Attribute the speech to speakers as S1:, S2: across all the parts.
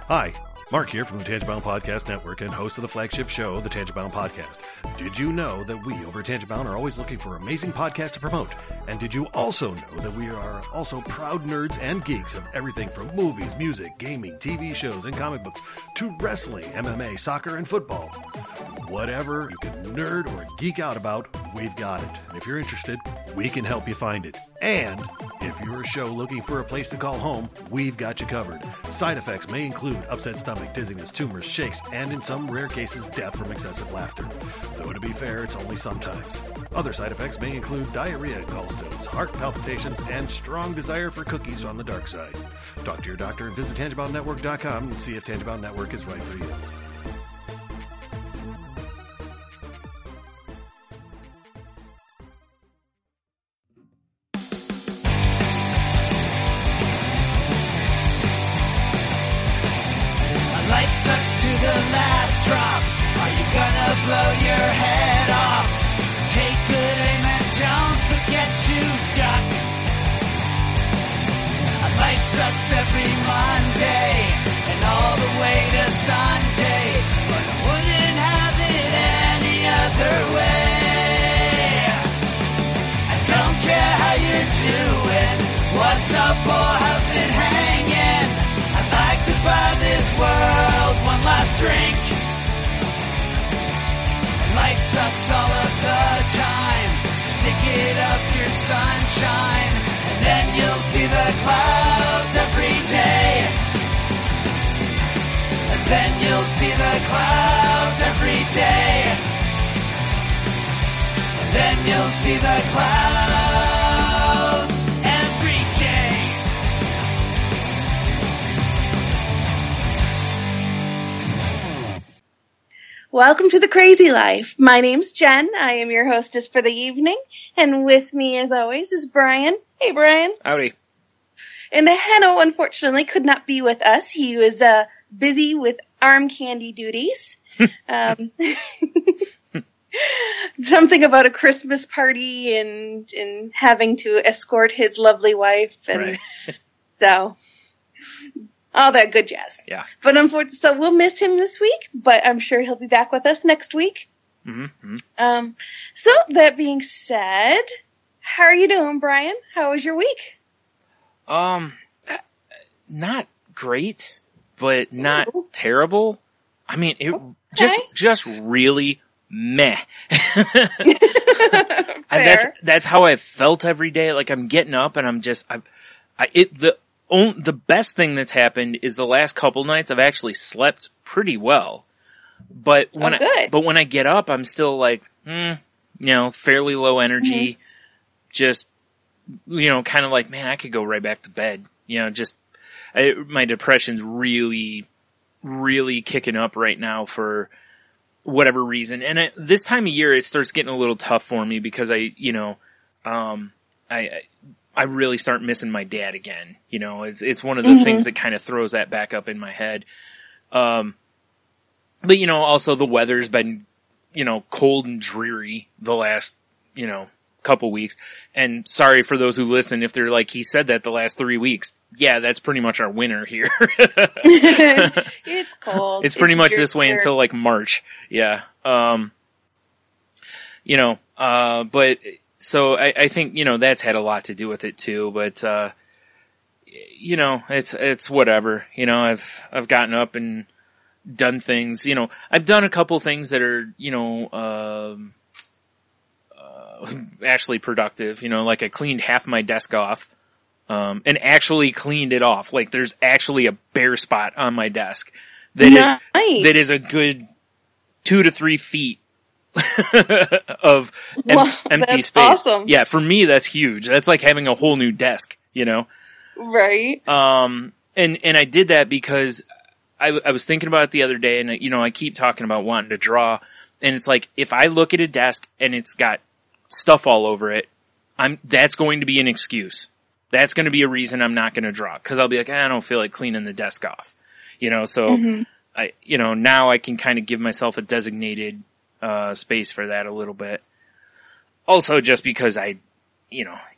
S1: Hi, Mark here from the Tangibound Podcast Network and host of the flagship show, the Tangibound Podcast. Did you know that we over at Tangibound are always looking for amazing podcasts to promote? And did you also know that we are also proud nerds and geeks of everything from movies, music, gaming, TV shows, and comic books to wrestling, MMA, soccer, and football? Whatever you can nerd or geek out about, we've got it. And if you're interested, we can help you find it. And if you're a show looking for a place to call home, we've got you covered. Side effects may include upset stomach, dizziness, tumors, shakes, and in some rare cases, death from excessive laughter. Though to be fair, it's only sometimes. Other side effects may include diarrhea, gallstones, heart palpitations, and strong desire for cookies on the dark side. Talk to your doctor and visit TangiboundNetwork.com and see if Tangibound Network is right for you.
S2: Sucks to the last drop. Are you gonna blow your head off? Take good aim and don't forget to duck. Life sucks every Monday and all the way to Sunday, but I wouldn't have it any other way. I don't care how you're doing, what's up or how's it hanging. I'd like to buy this world one last drink. Life sucks all of the time. Stick it up your sunshine, and then you'll see the clouds every day. And then you'll see the clouds every day. And then you'll see the clouds every day.
S3: Welcome to The Crazy Life. My name's Jen. I am your hostess for the evening. And with me, as always, is Brian. Hey, Brian.
S4: Howdy.
S3: And Hanno, unfortunately, could not be with us. He was busy with arm candy duties. Something about a Christmas party and having to escort his lovely wife. And
S4: right.
S3: So... all that good jazz.
S4: Yeah.
S3: But unfortunately, so we'll miss him this week, but I'm sure he'll be back with us next week.
S4: Mm-hmm.
S3: So that being said, how are you doing, Brian? How was your week?
S4: Not great, but not
S3: Ooh.
S4: terrible. I mean, it
S3: Okay.
S4: just really meh.
S3: Fair.
S4: That's how I felt every day. Like I'm getting up and I'm just, the best thing that's happened is the last couple nights I've actually slept pretty well. But when I get up, I'm still like, fairly low energy.
S3: Mm-hmm.
S4: Just, kind of like, man, I could go right back to bed. My depression's really, really kicking up right now for whatever reason. And this time of year, it starts getting a little tough for me because I really start missing my dad again. It's one of the things that kind of throws that back up in my head. But also the weather's been, cold and dreary the last, couple weeks. And sorry for those who listen if they're like, he said that the last 3 weeks. Yeah, that's pretty much our winter here.
S3: It's cold.
S4: It's pretty much this way until like March. Yeah. But so I think, that's had a lot to do with it too, but, it's whatever. I've gotten up and done things, I've done a couple things that are, actually productive, like I cleaned half my desk off, and actually cleaned it off. Like there's actually a bare spot on my desk that is a good 2 to 3 feet of empty
S3: that's
S4: space.
S3: Awesome.
S4: Yeah, for me that's huge. That's like having a whole new desk,
S3: Right.
S4: And I did that because I was thinking about it the other day, and I keep talking about wanting to draw, and it's like if I look at a desk and it's got stuff all over it, that's going to be an excuse. That's going to be a reason I'm not going to draw, because I'll be like, I don't feel like cleaning the desk off, so now I can kind of give myself a designated space for that a little bit. Also, just because it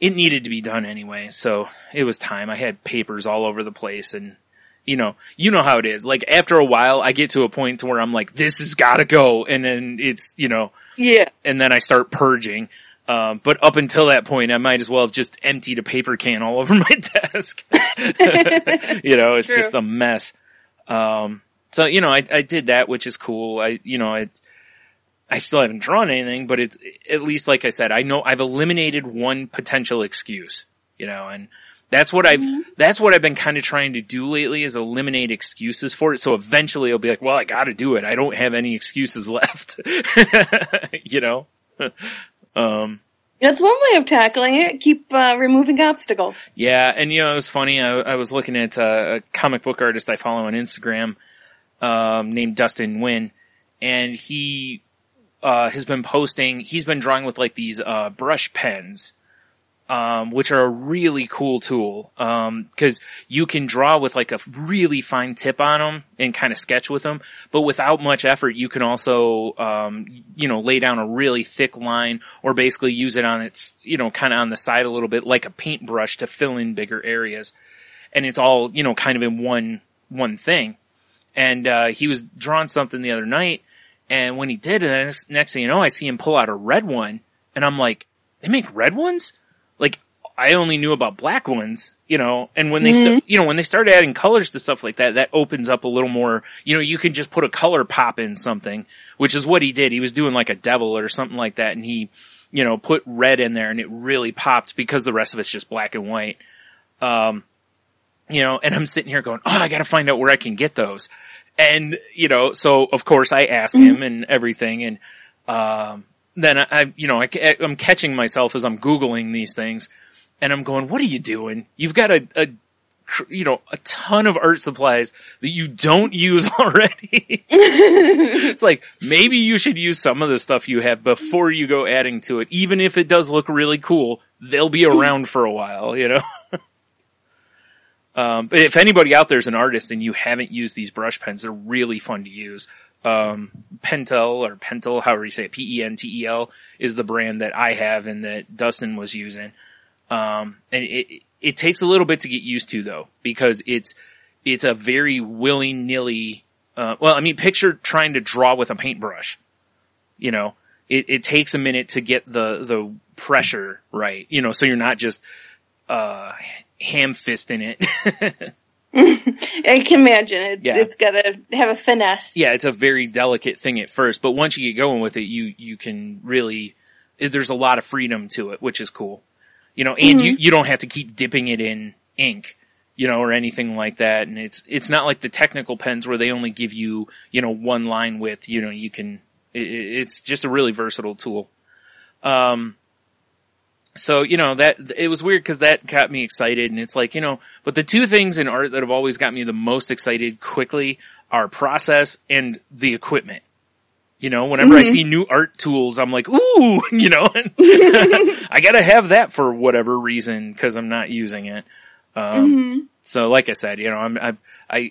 S4: needed to be done anyway, so it was time. I had papers all over the place, and you know how it is. Like after a while, I get to a point to where I'm like, this has got to go. And then it's,
S3: Yeah.
S4: and then I start purging. But up until that point, I might as well have just emptied a paper can all over my desk. It's
S3: True.
S4: just a mess. So, I did that, which is cool. I still haven't drawn anything, but it's, at least like I said, I know I've eliminated one potential excuse, and that's what I've been kind of trying to do lately is eliminate excuses for it. So eventually I'll be like, well, I got to do it. I don't have any excuses left,
S3: That's one way of tackling it. Keep removing obstacles.
S4: Yeah, and it was funny. I was looking at a comic book artist I follow on Instagram named Dustin Nguyen, and he has been posting. He's been drawing with like these brush pens, which are a really cool tool because you can draw with like a really fine tip on them and kind of sketch with them, but without much effort, you can also lay down a really thick line or basically use it on its kind of on the side a little bit like a paintbrush to fill in bigger areas, and it's all kind of in one thing. And he was drawing something the other night, and when he did it, next thing you know, I see him pull out a red one, and I'm like, they make red ones? Like, I only knew about black ones, and when they when they started adding colors to stuff like that, that opens up a little more, you can just put a color pop in something, which is what he did. He was doing like a devil or something like that, and he, put red in there, and it really popped because the rest of it's just black and white. And I'm sitting here going, oh, I gotta find out where I can get those. And, so of course I asked him and everything, and, then I'm catching myself as I'm Googling these things, and I'm going, what are you doing? You've got a ton of art supplies that you don't use already. It's like, maybe you should use some of the stuff you have before you go adding to it. Even if it does look really cool, they'll be around for a while, But if anybody out there is an artist and you haven't used these brush pens, they're really fun to use. Pentel, however you say it, Pentel is the brand that I have and that Dustin was using. And it takes a little bit to get used to though, because it's a very willy-nilly, picture trying to draw with a paintbrush. It takes a minute to get the pressure right, so you're not just, ham-fisting it.
S3: I can imagine. It's got to have a finesse.
S4: Yeah, it's a very delicate thing at first, but once you get going with it, you can really, there's a lot of freedom to it, which is cool. And you don't have to keep dipping it in ink, or anything like that. And it's not like the technical pens where they only give you, one line width, you can, it's just a really versatile tool. So, that, it was weird because that got me excited, and it's like, but the two things in art that have always got me the most excited quickly are process and the equipment. Whenever I see new art tools, I'm like, ooh, I gotta have that for whatever reason because I'm not using it. So like I said, I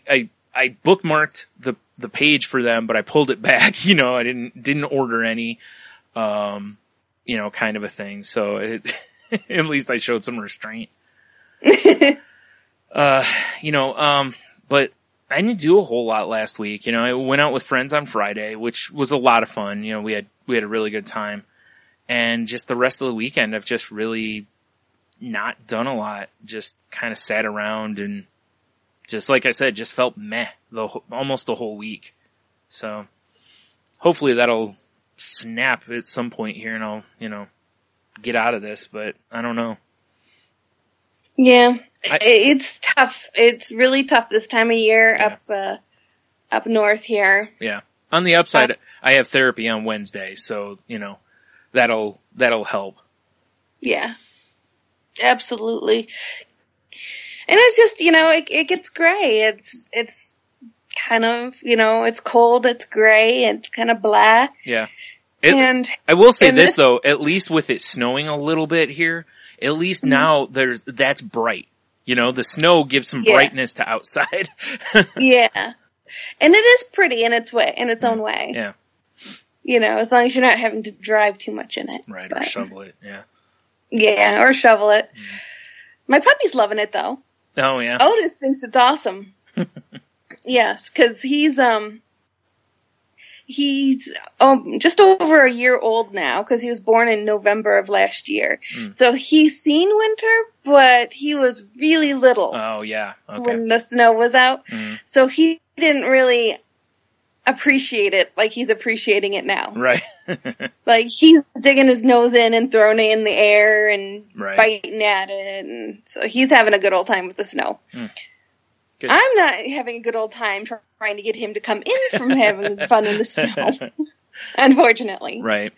S4: bookmarked the page for them, but I pulled it back, I didn't order any, kind of a thing. So at least I showed some restraint. But I didn't do a whole lot last week. I went out with friends on Friday, which was a lot of fun. We had a really good time, and just the rest of the weekend, I've just really not done a lot. Just kind of sat around and just, like I said, just felt meh almost the whole week. So hopefully that'll snap at some point here and I'll, get out of this, but I don't know.
S3: Yeah. It's tough. It's really tough this time of year up north here.
S4: Yeah. On the upside, I have therapy on Wednesday, so, that'll help.
S3: Yeah. Absolutely. And it's just, it gets gray. It's kind of, it's cold, it's gray, it's kind of blah.
S4: Yeah. I will say this though, at least with it snowing a little bit here, at least now that's bright. The snow gives some brightness to outside.
S3: Yeah. And it is pretty in its own way.
S4: Yeah.
S3: As long as you're not having to drive too much in it.
S4: Right, or shovel it, yeah.
S3: Yeah, or shovel it. My puppy's loving it though.
S4: Oh yeah.
S3: Otis thinks it's awesome. Yes, because he's just over a year old now because he was born in November of last year. So he's seen winter, but he was really little.
S4: Oh, yeah. Okay.
S3: When the snow was out. So he didn't really appreciate it like he's appreciating it now.
S4: Right.
S3: Like he's digging his nose in and throwing it in the air and
S4: Right.
S3: biting at it. And so he's having a good old time with the snow.
S4: Good.
S3: I'm not having a good old time trying to get him to come in from having fun in the snow, unfortunately.
S4: Right.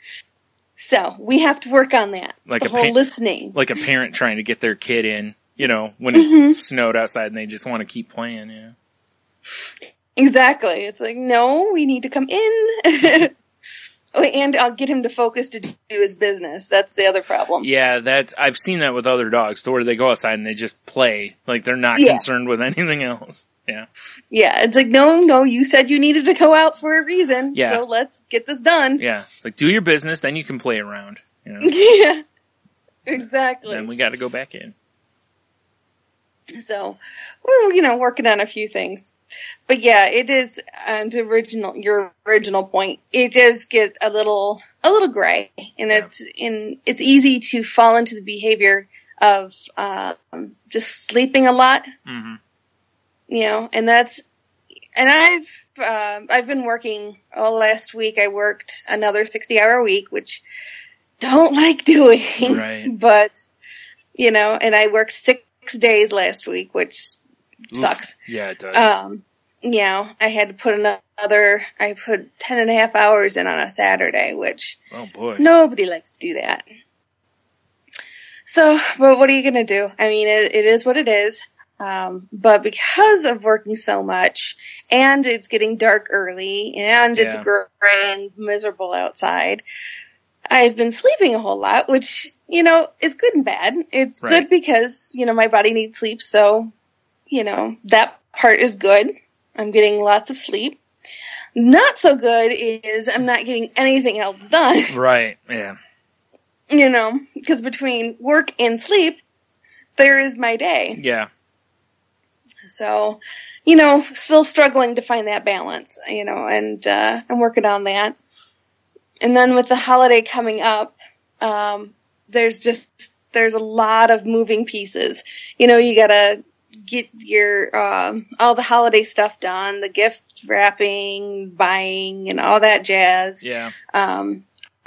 S3: So we have to work on that.
S4: Like
S3: the whole listening.
S4: Like a parent trying to get their kid in, you know, when it's snowed outside and they just want to keep playing, you know.
S3: Exactly. It's like, no, we need to come in. And I'll get him to focus to do his business. That's the other problem.
S4: Yeah, I've seen that with other dogs, to where they go outside and they just play. Like, they're not concerned with anything else. Yeah.
S3: Yeah, it's like, no, you said you needed to go out for a reason.
S4: Yeah.
S3: So let's get this done.
S4: Yeah. It's like, do your business, then you can play around. You know?
S3: Yeah. Exactly.
S4: Then we got to go back in.
S3: So we're, working on a few things. But yeah, it is, your original point, it does get a little gray, and it's easy to fall into the behavior of, just sleeping a lot, and I've been working last week. I worked another 60-hour week, which don't like doing,
S4: right.
S3: But, and I worked 6 days last week, which sucks.
S4: Yeah, it does.
S3: I had to put I put 10.5 hours in on a Saturday, which
S4: oh boy,
S3: nobody likes to do that. So, but what are you going to do? I mean, it is what it is. But because of working so much and it's getting dark early and it's gray and miserable outside, I've been sleeping a whole lot, which, is good and bad. It's good because, my body needs sleep. So, that part is good. I'm getting lots of sleep. Not so good is I'm not getting anything else done.
S4: Right, yeah.
S3: Because between work and sleep, there is my day.
S4: Yeah.
S3: So, still struggling to find that balance, and I'm working on that. And then with the holiday coming up, there's a lot of moving pieces. You gotta get your, all the holiday stuff done, the gift wrapping, buying, and all that jazz.
S4: Yeah.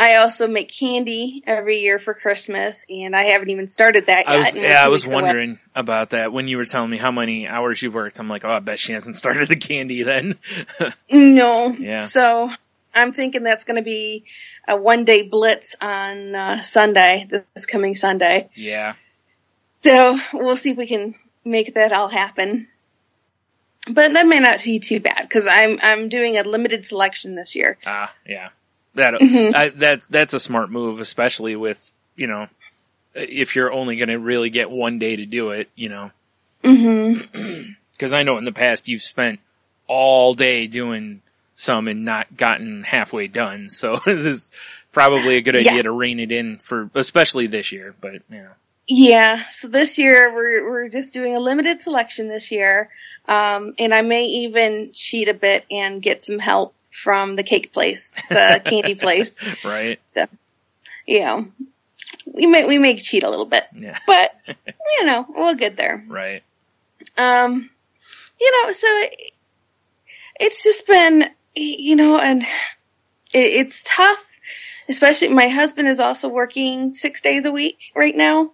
S3: I also make candy every year for Christmas, and I haven't even started that yet.
S4: I was wondering about that when you were telling me how many hours you worked. I'm like, I bet she hasn't started the candy then.
S3: No.
S4: Yeah.
S3: So I'm thinking that's going to be a 1-day blitz on Sunday, this coming Sunday.
S4: Yeah.
S3: So we'll see if we can make that all happen. But that may not be too bad because I'm doing a limited selection this year.
S4: Ah, yeah. That's a smart move, especially with, if you're only going to really get 1 day to do it, Because I know in the past you've spent all day doing some and not gotten halfway done. So this is probably a good idea to rein it in especially this year, but
S3: Yeah, so this year we're just doing a limited selection this year, and I may even cheat a bit and get some help from the cake place, the candy place.
S4: Right.
S3: So, we may cheat a little bit, but we'll get there.
S4: Right.
S3: So it's just been, and it's tough, especially my husband is also working 6 days a week right now.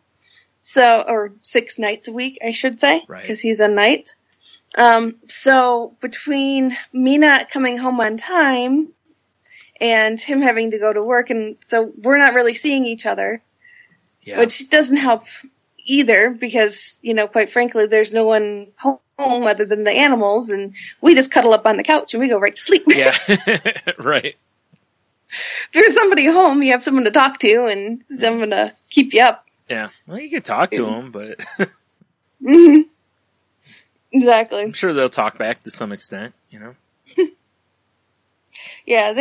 S3: Or 6 nights a week, I should say, because he's on nights. So between me not coming home on time and him having to go to work, and so we're not really seeing each other, which doesn't help either because, quite frankly, there's no one home other than the animals, and we just cuddle up on the couch and we go right to sleep.
S4: Yeah, right.
S3: If there's somebody home, you have someone to talk to and someone to keep you up.
S4: Yeah, well, you could talk to them, but
S3: mm-hmm. Exactly.
S4: I'm sure they'll talk back to some extent,
S3: Yeah,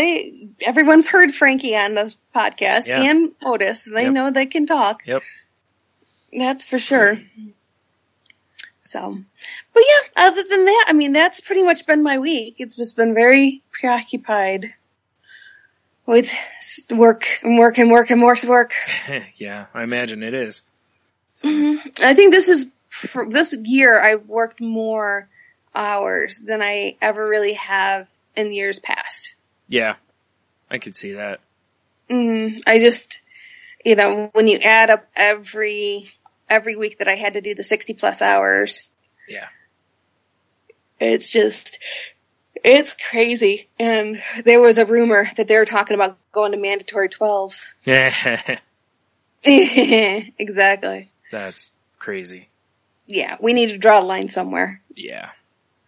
S3: everyone's heard Frankie on the podcast and Otis. They know they can talk.
S4: Yep.
S3: That's for sure. So, but yeah, other than that, I mean, that's pretty much been my week. It's just been very preoccupied with work and work and work and more work.
S4: Yeah, I imagine it is.
S3: I think for this year, I've worked more hours than I ever really have in years past.
S4: Yeah, I could see that.
S3: I just, when you add up every week that I had to do the 60 plus hours.
S4: Yeah.
S3: It's crazy. And there was a rumor that they were talking about going to mandatory 12s.
S4: Yeah.
S3: Exactly.
S4: That's crazy.
S3: Yeah, we need to draw a line somewhere.
S4: Yeah.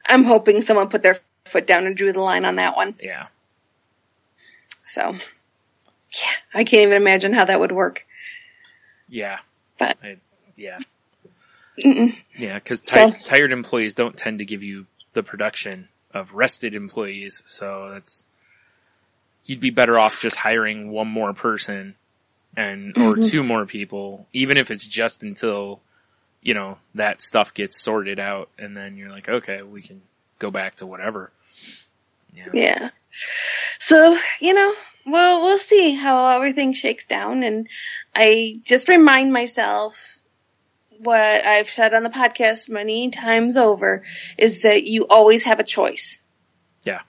S3: I'm hoping someone put their foot down and drew the line on that one.
S4: Yeah.
S3: So, yeah, I can't even imagine how that would work.
S4: Yeah.
S3: But
S4: yeah.
S3: Mm-mm.
S4: Yeah, because tired employees don't tend to give you the production of rested employees. So you'd be better off just hiring one more person or two more people, even if it's just until, that stuff gets sorted out. And then you're like, okay, we can go back to whatever.
S3: Yeah. So, we'll see how everything shakes down. And I just remind myself what I've said on the podcast many times over is that you always have a choice.
S4: Yeah.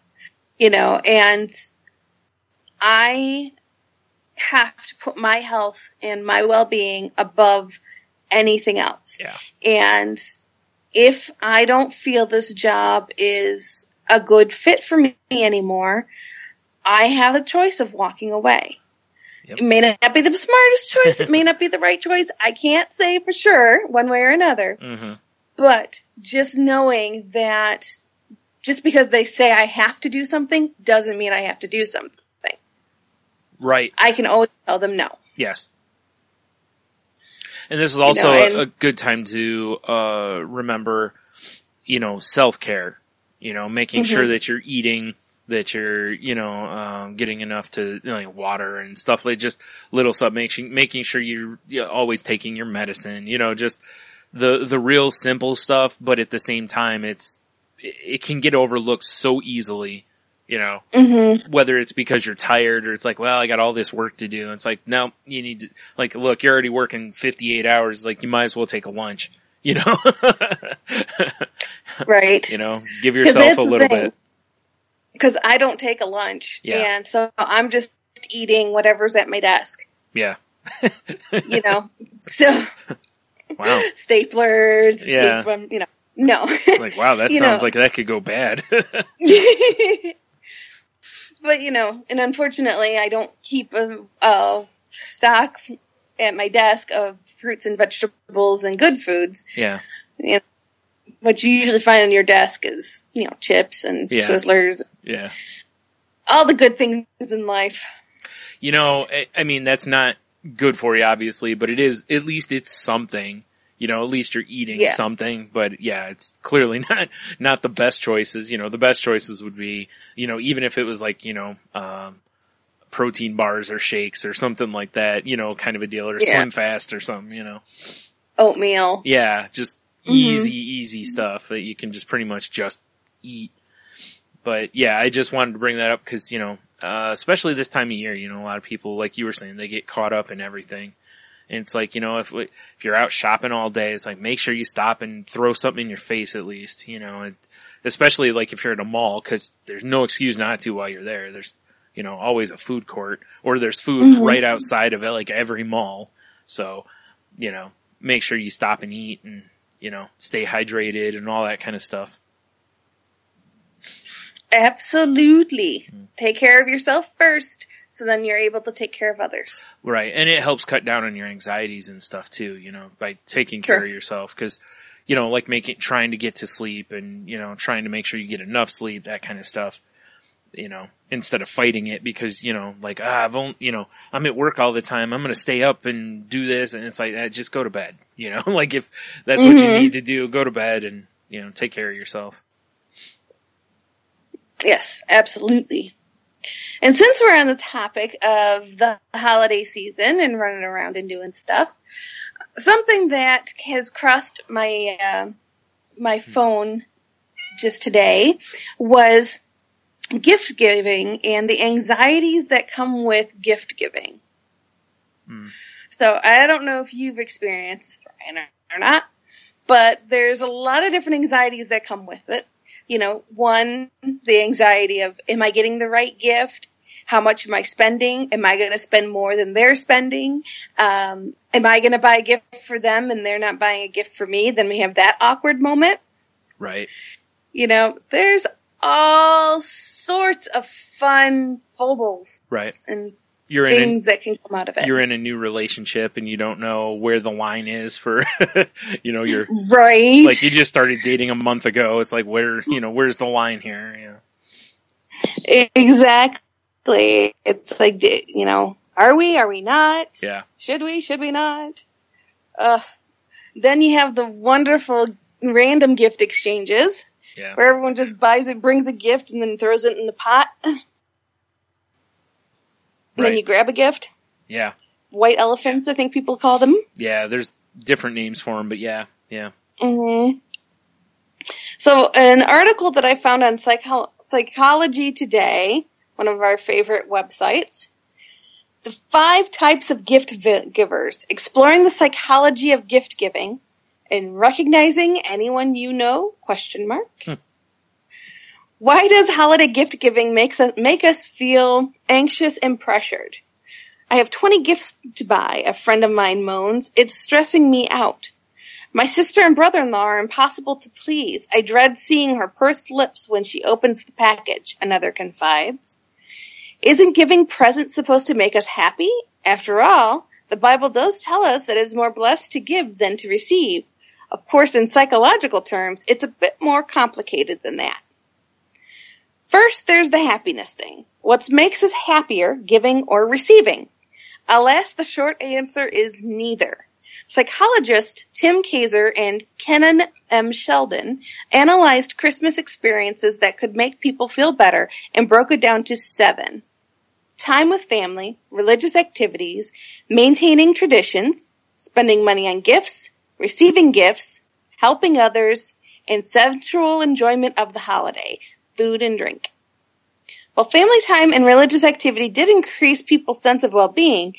S3: And I have to put my health and my well-being above anything else.
S4: Yeah.
S3: And if I don't feel this job is a good fit for me anymore, I have the choice of walking away. Yep. It may not be the smartest choice. It may not be the right choice. I can't say for sure one way or another. Mm-hmm. But just knowing that just because they say I have to do something doesn't mean I have to do something.
S4: Right.
S3: I can always tell them no.
S4: Yes. And this is also a good time to remember, self-care. Making sure that you're eating, that you're, getting enough to water and stuff like just little stuff. Making sure you're always taking your medicine. Just the real simple stuff. But at the same time, it can get overlooked so easily. Whether it's because you're tired or it's like, well, I got all this work to do. It's like, no, you need to, look, you're already working 58 hours. You might as well take a lunch,
S3: Right.
S4: Give yourself a little bit.
S3: Because I don't take a lunch. Yeah. And so I'm just eating whatever's at my desk.
S4: Yeah.
S3: So.
S4: Wow.
S3: Staplers.
S4: Yeah.
S3: No.
S4: Wow, that sounds like that could go bad.
S3: But, and unfortunately I don't keep a stock at my desk of fruits and vegetables and good foods.
S4: Yeah.
S3: What you usually find on your desk is, chips and Twizzlers.
S4: Yeah.
S3: All the good things in life.
S4: I mean, that's not good for you, obviously, but it is, at least it's something. At least you're eating something, but yeah, it's clearly not the best choices. The best choices would be, even if it was protein bars or shakes or something like that, kind of a deal, or Slim Fast or something,
S3: Oatmeal.
S4: Yeah, just easy stuff that you can just pretty much just eat. But yeah, I just wanted to bring that up because, especially this time of year, a lot of people, like you were saying, they get caught up in everything. And it's like, if you're out shopping all day, it's like, make sure you stop and throw something in your face at least, especially if you're at a mall, cause there's no excuse not to while you're there. There's, always a food court, or there's food right outside of it, every mall. So, make sure you stop and eat and, stay hydrated and all that kind of stuff.
S3: Absolutely. Take care of yourself first. So then you're able to take care of others. Right.
S4: And it helps cut down on your anxieties and stuff too, by taking care of yourself. Cause, trying to get to sleep and, trying to make sure you get enough sleep, that kind of stuff, instead of fighting it because, I'm at work all the time. I'm going to stay up and do this. And it's like, just go to bed, if that's what you need to do, go to bed and, take care of yourself.
S3: Yes, absolutely. And since we're on the topic of the holiday season and running around and doing stuff, something that has crossed my my phone just today was gift giving and the anxieties that come with gift giving. So I don't know if you've experienced this, Brian, or not, but there's a lot of different anxieties that come with it. You know, one, the anxiety of, am I getting the right gift? How much am I spending? Am I going to spend more than they're spending? Am I going to buy a gift for them and they're not buying a gift for me? Then we have that awkward moment.
S4: Right.
S3: You know, there's all sorts of fun foibles.
S4: Right.
S3: And
S4: you're
S3: things that can come out of it.
S4: You're in a new relationship and you don't know where the line is for, you know, you're
S3: right.
S4: Like you just started dating a month ago. It's like, where's the line here? Yeah.
S3: Exactly. It's like, you know, are we not?
S4: Yeah.
S3: Should we not? Then you have the wonderful random gift exchanges.
S4: Yeah.
S3: Where everyone just buys it, brings a gift, and then throws it in the pot. And then you grab a gift.
S4: Yeah.
S3: White elephants, I think people call them.
S4: Yeah, there's different names for them, but yeah.
S3: Mm-hmm. So an article that I found on Psychology Today, one of our favorite websites, the 5 types of gift givers, exploring the psychology of gift giving and recognizing anyone you know, ? Why does holiday gift giving make us feel anxious and pressured? I have 20 gifts to buy, a friend of mine moans. It's stressing me out. My sister and brother-in-law are impossible to please. I dread seeing her pursed lips when she opens the package, another confides. Isn't giving presents supposed to make us happy? After all, the Bible does tell us that it is more blessed to give than to receive. Of course, in psychological terms, it's a bit more complicated than that. First, there's the happiness thing. What makes us happier, giving or receiving? Alas, the short answer is neither. Psychologists Tim Kaiser and Kenan M. Sheldon analyzed Christmas experiences that could make people feel better and broke it down to 7. Time with family, religious activities, maintaining traditions, spending money on gifts, receiving gifts, helping others, and sensual enjoyment of the holiday, food and drink. While family time and religious activity did increase people's sense of well-being,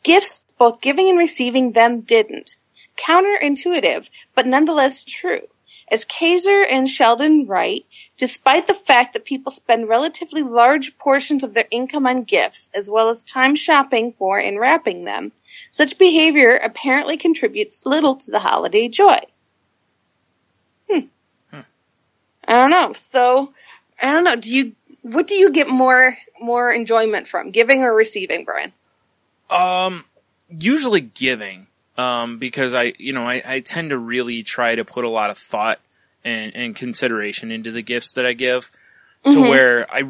S3: gifts, both giving and receiving them, didn't. Counterintuitive, but nonetheless true. As Kaiser and Sheldon write, despite the fact that people spend relatively large portions of their income on gifts, as well as time shopping for and wrapping them, such behavior apparently contributes little to the holiday joy. I don't know. So, I don't know. What do you get more enjoyment from, giving or receiving, Brian?
S4: Usually giving, because I tend to really try to put a lot of thought and consideration into the gifts that I give, to where I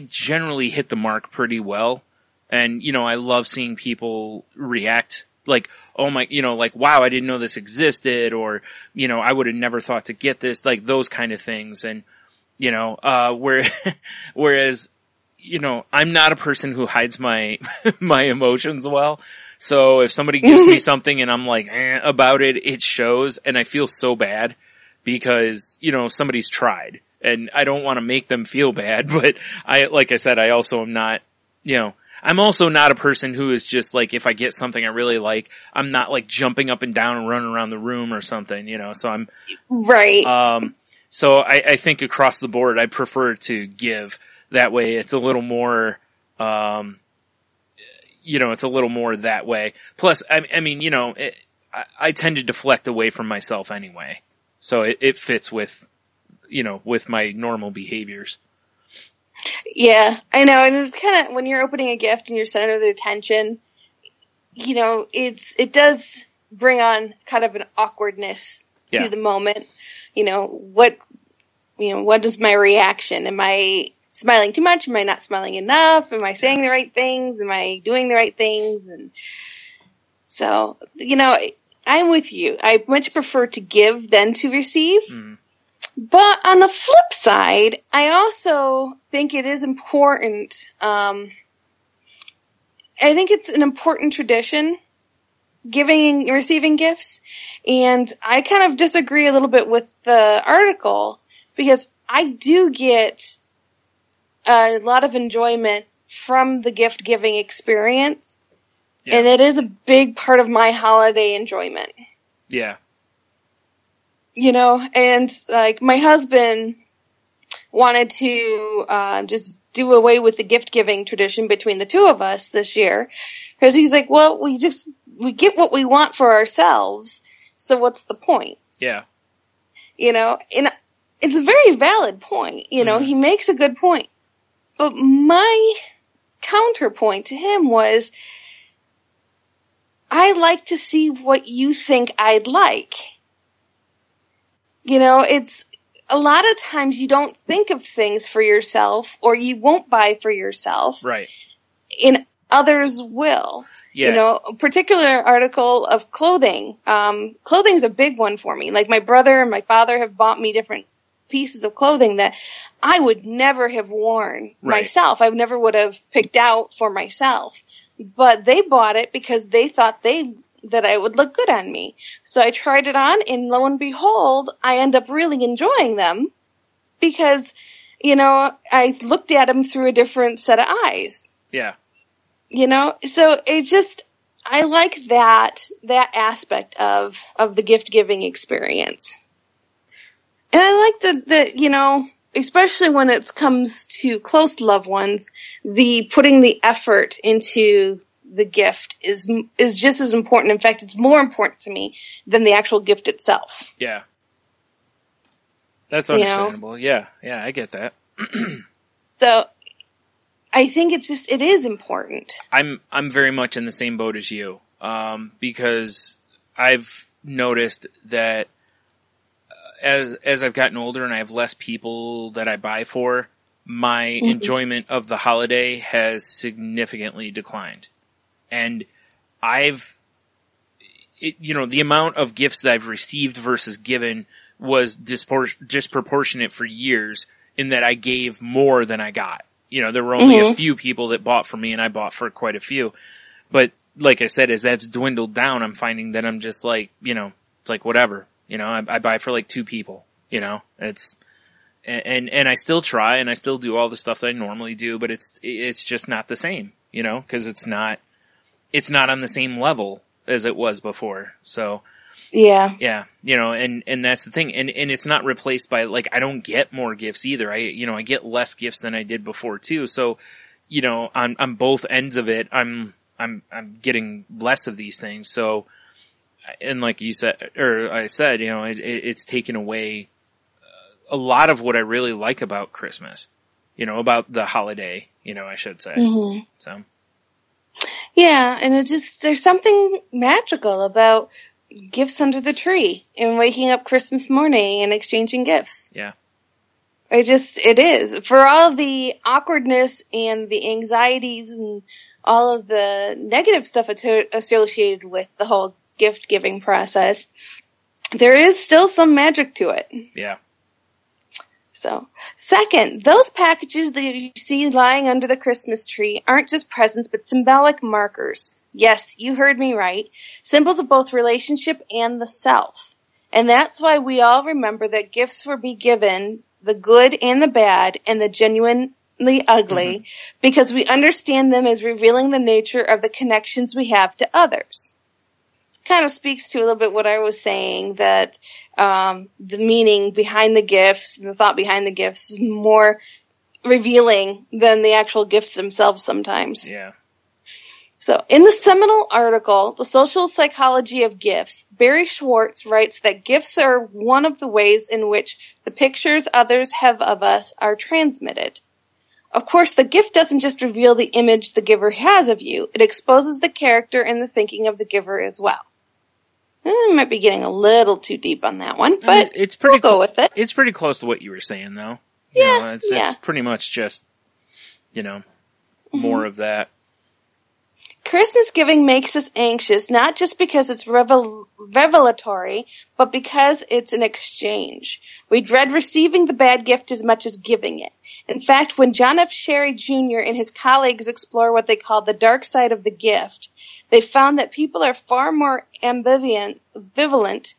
S4: generally hit the mark pretty well. And, I love seeing people react like, oh my, like, wow, I didn't know this existed, or, I would have never thought to get this, like those kind of things. And, whereas, I'm not a person who hides my, my emotions well. So if somebody gives me something and I'm like, about it, it shows, and I feel so bad because, somebody's tried, and I don't want to make them feel bad, but like I said, I also am not, I'm also not a person who is just like, if I get something I really like, I'm not like jumping up and down and running around the room or something, so I'm
S3: right.
S4: So I think across the board, I prefer to give. That way it's a little more, it's a little more that way. Plus, I mean, I tend to deflect away from myself anyway. So it fits with, with my normal behaviors.
S3: Yeah, I know. And it's kind of, when you're opening a gift and you're center of the attention, it does bring on kind of an awkwardness to the moment. What is my reaction? Am I smiling too much? Am I not smiling enough? Am I saying the right things? Am I doing the right things? And so, I'm with you. I much prefer to give than to receive. But on the flip side, I also think it is important. I think it's an important tradition giving and receiving gifts. And I kind of disagree a little bit with the article because I do get a lot of enjoyment from the gift giving experience. Yeah. And it is a big part of my holiday enjoyment.
S4: Yeah.
S3: You know, and like my husband wanted to just do away with the gift giving tradition between the two of us this year. Because he's like, well, we get what we want for ourselves. So what's the point?
S4: Yeah.
S3: You know, and it's a very valid point. You know, he makes a good point. But my counterpoint to him was, I like to see what you think I'd like. You know, it's a lot of times you don't think of things for yourself or you won't buy for yourself.
S4: Right.
S3: And others will. Yeah. You know, a particular article of clothing. Clothing's a big one for me. Like my brother and my father have bought me different pieces of clothing that I would never have worn myself. I never would have picked out for myself. But they bought it because they thought that I would look good on me. So I tried it on, and lo and behold, I end up really enjoying them because, you know, I looked at them through a different set of eyes.
S4: Yeah.
S3: You know, so I like that aspect of the gift giving experience. And I like the you know, especially when it comes to close loved ones, the putting the effort into the gift is just as important. In fact, it's more important to me than the actual gift itself.
S4: Yeah. That's understandable. You know? Yeah, I get that.
S3: So I think it is important.
S4: I'm very much in the same boat as you. Because I've noticed that as I've gotten older and I have less people that I buy for, my enjoyment of the holiday has significantly declined. And the amount of gifts that I've received versus given was disproportionate for years in that I gave more than I got. You know, there were only a few people that bought for me and I bought for quite a few. But like I said, as that's dwindled down, I'm finding that I'm just like, you know, it's like whatever. You know, I buy for like 2 people, you know, and I still try and I still do all the stuff that I normally do, but it's just not the same, you know, cause it's not on the same level as it was before. So yeah, you know, and that's the thing. And it's not replaced by like, I don't get more gifts either. I get less gifts than I did before too. So, you know, on both ends of it, I'm getting less of these things. So, and like you said, or I said, you know, it's taken away a lot of what I really like about Christmas, you know, about the holiday, you know, I should say. So.
S3: Yeah. And there's something magical about gifts under the tree and waking up Christmas morning and exchanging gifts.
S4: Yeah.
S3: It is. For all of the awkwardness and the anxieties and all of the negative stuff associated with the whole gift giving process, there is still some magic to it.
S4: Yeah.
S3: So, second, those packages that you see lying under the Christmas tree aren't just presents, but symbolic markers. Yes, you heard me right. Symbols of both relationship and the self. And that's why we all remember that gifts will be given, the good and the bad, and the genuinely ugly, because we understand them as revealing the nature of the connections we have to others. Kind of speaks to a little bit what I was saying, that the meaning behind the gifts and the thought behind the gifts is more revealing than the actual gifts themselves sometimes.
S4: Yeah.
S3: So, in the seminal article, The Social Psychology of Gifts, Barry Schwartz writes that gifts are one of the ways in which the pictures others have of us are transmitted. Of course, the gift doesn't just reveal the image the giver has of you, it exposes the character and the thinking of the giver as well. I might be getting a little too deep on that one, but
S4: it's pretty
S3: we'll go with it.
S4: It's pretty close to what you were saying, though.
S3: Yeah,
S4: it's pretty much just, you know, more of that.
S3: Christmas giving makes us anxious, not just because it's revelatory, but because it's an exchange. We dread receiving the bad gift as much as giving it. In fact, when John F. Sherry Jr. and his colleagues explore what they call the dark side of the gift, They found that people are far more ambivalent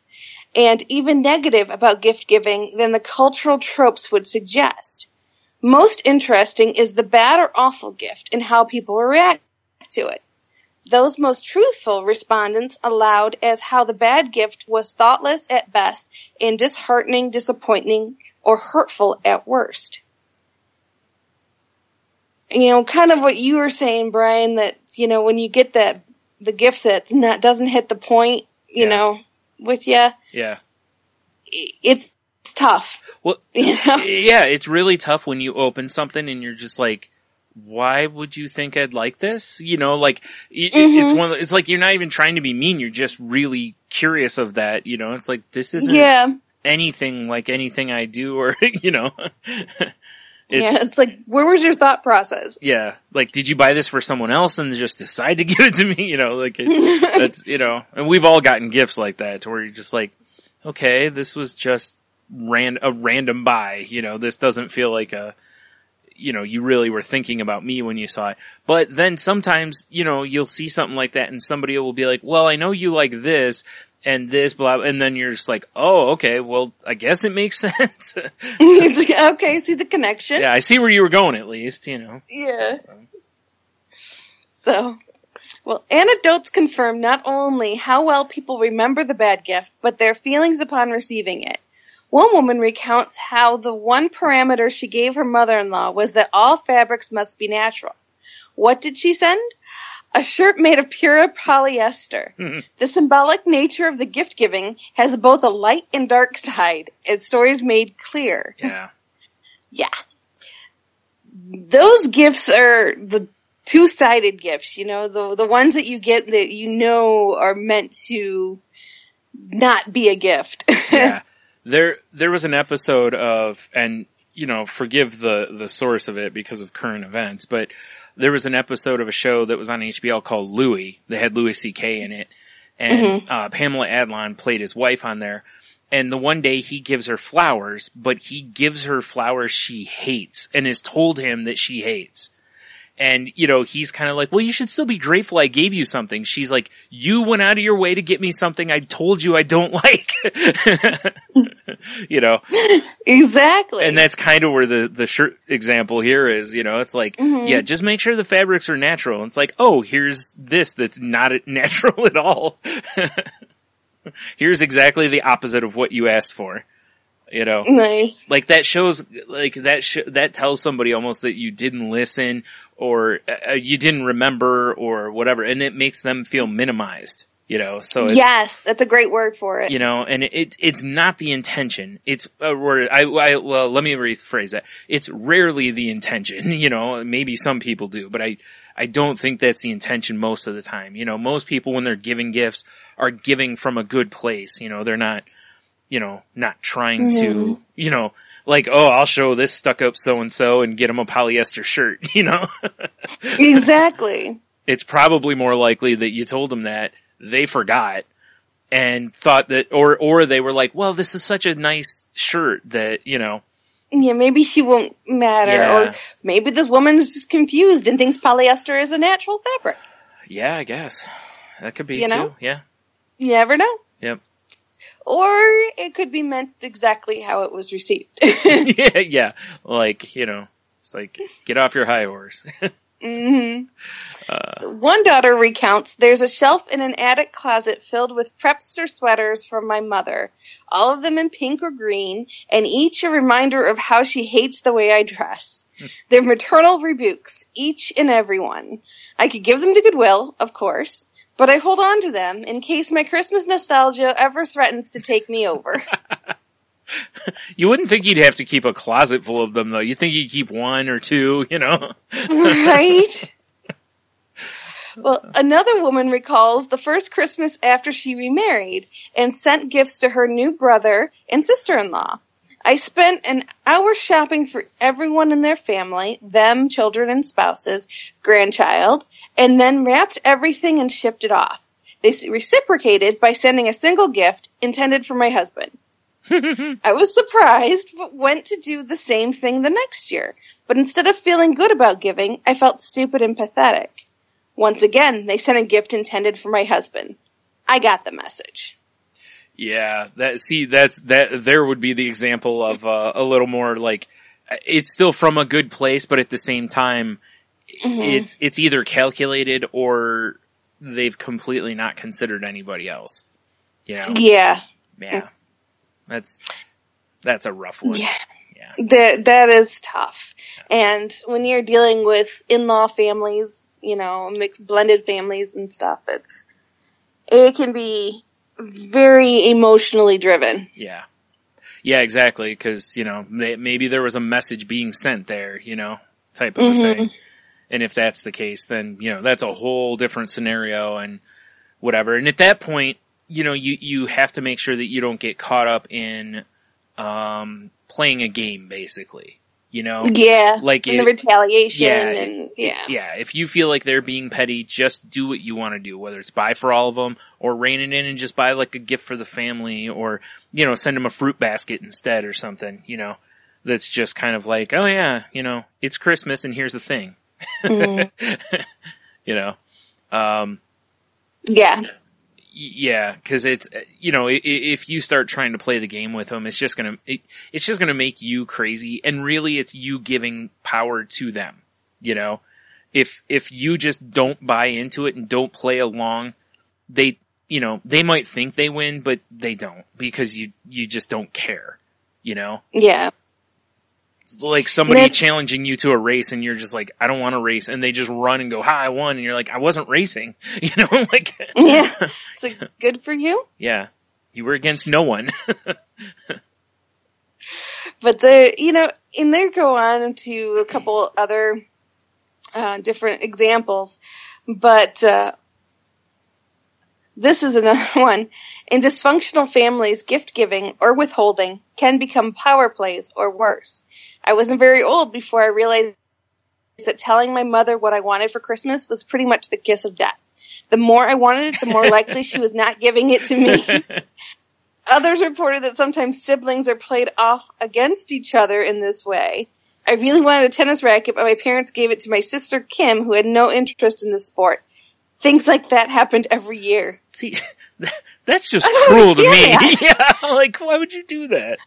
S3: and even negative about gift giving than the cultural tropes would suggest. Most interesting is the bad or awful gift and how people react to it. Those most truthful respondents allowed as how the bad gift was thoughtless at best and disheartening, disappointing, or hurtful at worst. You know, kind of what you were saying, Brian, that, you know, when you get the gift that doesn't hit the point, you know, with you.
S4: Yeah.
S3: It's tough.
S4: Well,
S3: you know?
S4: Yeah, it's really tough when you open something and you're just like, why would you think I'd like this? You know, like, it's like you're not even trying to be mean. You're just really curious of that. You know, it's like, this isn't anything like anything I do or, you know.
S3: It's like, where was your thought process?
S4: Yeah. Like, did you buy this for someone else and just decide to give it to me? You know, like, that's, you know, and we've all gotten gifts like that to where you're just like, okay, this was just a random buy. You know, this doesn't feel like you know, you really were thinking about me when you saw it. But then sometimes, you know, you'll see something like that and somebody will be like, well, I know you like this and this, blah, and then you're just like, oh, okay, well, I guess it makes sense.
S3: It's like, okay, see the connection?
S4: Yeah, I see where you were going at least, you know.
S3: Yeah. So, well, anecdotes confirm not only how well people remember the bad gift, but their feelings upon receiving it. One woman recounts how the one parameter she gave her mother-in-law was that all fabrics must be natural. What did she send? A shirt made of pure polyester. Mm-hmm. The symbolic nature of the gift giving has both a light and dark side, as stories made clear.
S4: Yeah.
S3: Yeah. Those gifts are the two-sided gifts, you know, the ones that you get that you know are meant to not be a gift.
S4: Yeah. There was an episode of, and, you know, forgive the source of it because of current events, but there was an episode of a show that was on HBO called Louie. They had Louis C.K. in it. And Pamela Adlon played his wife on there. And the one day he gives her flowers, but he gives her flowers she hates and has told him that she hates. And, you know, he's kind of like, well, you should still be grateful I gave you something. She's like, you went out of your way to get me something I told you I don't like. You know?
S3: Exactly.
S4: And that's kind of where the shirt example here is, you know, it's like, yeah, just make sure the fabrics are natural. And it's like, oh, here's this that's not natural at all. Here's exactly the opposite of what you asked for. You know,
S3: nice.
S4: Like that shows, like that tells somebody almost that you didn't listen or you didn't remember or whatever, and it makes them feel minimized. You know, so
S3: yes, that's a great word for it.
S4: You know, and it's not the intention. It's well, let me rephrase that. It's rarely the intention. You know, maybe some people do, but I don't think that's the intention most of the time. You know, most people when they're giving gifts are giving from a good place. You know, they're not. You know, not trying to, you know, like, oh, I'll show this stuck-up so-and-so and get him a polyester shirt, you know?
S3: Exactly.
S4: It's probably more likely that you told them that, they forgot, and thought that, or they were like, well, this is such a nice shirt that, you know.
S3: Yeah, maybe she won't matter, or maybe this woman's just confused and thinks polyester is a natural fabric.
S4: Yeah, I guess. That could be,
S3: you know?
S4: Too, yeah.
S3: You never know.
S4: Yep.
S3: Or it could be meant exactly how it was received.
S4: Yeah. Like, you know, it's like, get off your high horse.
S3: One daughter recounts, there's a shelf in an attic closet filled with Prepster sweaters from my mother, all of them in pink or green, and each a reminder of how she hates the way I dress. They're maternal rebukes, each and every one. I could give them to Goodwill, of course. But I hold on to them in case my Christmas nostalgia ever threatens to take me over.
S4: You wouldn't think you'd have to keep a closet full of them, though. You'd think you'd keep one or two, you know?
S3: Right? Well, another woman recalls the first Christmas after she remarried and sent gifts to her new brother and sister-in-law. I spent an hour shopping for everyone in their family, them, children, and spouses, grandchild, and then wrapped everything and shipped it off. They reciprocated by sending a single gift intended for my husband. I was surprised, but went to do the same thing the next year. But instead of feeling good about giving, I felt stupid and pathetic. Once again, they sent a gift intended for my husband. I got the message.
S4: Yeah, there would be the example of a little more like, it's still from a good place, but at the same time, it's either calculated or they've completely not considered anybody else. You know?
S3: Yeah.
S4: Yeah. That's a rough one.
S3: Yeah.
S4: Yeah.
S3: That is tough. And when you're dealing with in-law families, you know, mixed blended families and stuff, it can be very emotionally driven.
S4: Yeah. Yeah, exactly. Because, you know, maybe there was a message being sent there, you know, type of a thing. And if that's the case, then, you know, that's a whole different scenario and whatever. And at that point, you know, you have to make sure that you don't get caught up in playing a game, basically. You know?
S3: Yeah.
S4: Like
S3: the retaliation
S4: Yeah, if you feel like they're being petty, just do what you want to do, whether it's buy for all of them or rein it in and just buy like a gift for the family or, you know, send them a fruit basket instead or something, you know, that's just kind of like, oh yeah, you know, it's Christmas and here's the thing. You know?
S3: Yeah.
S4: Yeah, because it's, you know, if you start trying to play the game with them, it's just gonna make you crazy, and really it's you giving power to them, you know? If you just don't buy into it and don't play along, they might think they win, but they don't, because you just don't care, you know?
S3: Yeah.
S4: It's like somebody challenging you to a race and you're just like, I don't want to race, and they just run and go, ha, I won, and you're like, I wasn't racing, you know, like.
S3: Yeah. It's like, good for you.
S4: Yeah. You were against no one.
S3: But they're go on to a couple other, different examples, but, this is another one. In dysfunctional families, gift giving or withholding can become power plays or worse. I wasn't very old before I realized that telling my mother what I wanted for Christmas was pretty much the kiss of death. The more I wanted it, the more likely she was not giving it to me. Others reported that sometimes siblings are played off against each other in this way. I really wanted a tennis racket, but my parents gave it to my sister Kim, who had no interest in the sport. Things like that happened every year.
S4: See, that's just cruel to me. Yeah, like, why would you do that?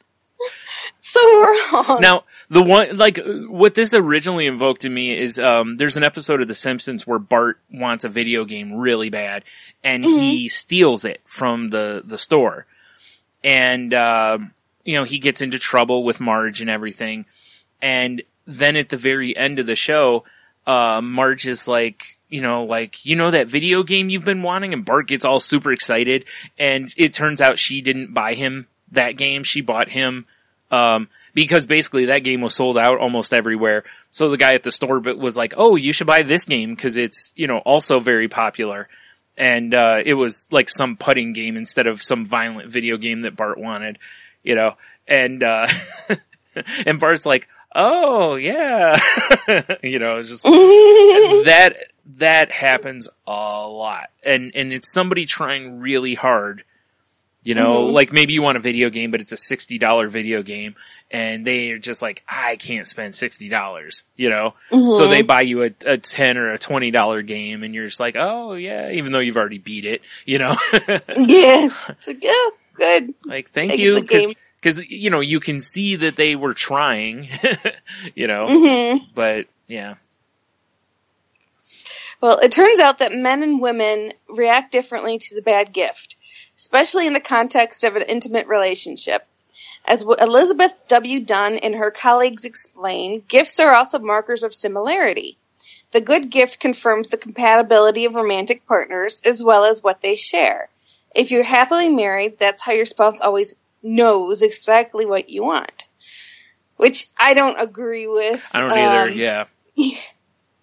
S3: So wrong.
S4: Now, the one, like, what this originally invoked in me is, there's an episode of The Simpsons where Bart wants a video game really bad, and he steals it from the store. And, you know, he gets into trouble with Marge and everything. And then at the very end of the show, Marge is like, you know, that video game you've been wanting? And Bart gets all super excited, and it turns out she didn't buy him that game. She bought him, because basically that game was sold out almost everywhere. So the guy at the store was like, oh, you should buy this game because it's, you know, also very popular. And, it was like some putting game instead of some violent video game that Bart wanted, you know, and, and Bart's like, oh yeah, you know, it's just that happens a lot, and it's somebody trying really hard, you know, like maybe you want a video game, but it's a $60 video game, and they're just like, I can't spend $60, you know, so they buy you a $10 or a $20 game, and you're just like, oh yeah, even though you've already beat it, you know.
S3: Yeah, it's like, yeah, good.
S4: Like, thank you, because, you know, you can see that they were trying, you know, but, yeah.
S3: Well, it turns out that men and women react differently to the bad gift, especially in the context of an intimate relationship. As Elizabeth W. Dunn and her colleagues explain, gifts are also markers of similarity. The good gift confirms the compatibility of romantic partners as well as what they share. If you're happily married, that's how your spouse always knows exactly what you want, which I don't agree with.
S4: I don't either. Yeah.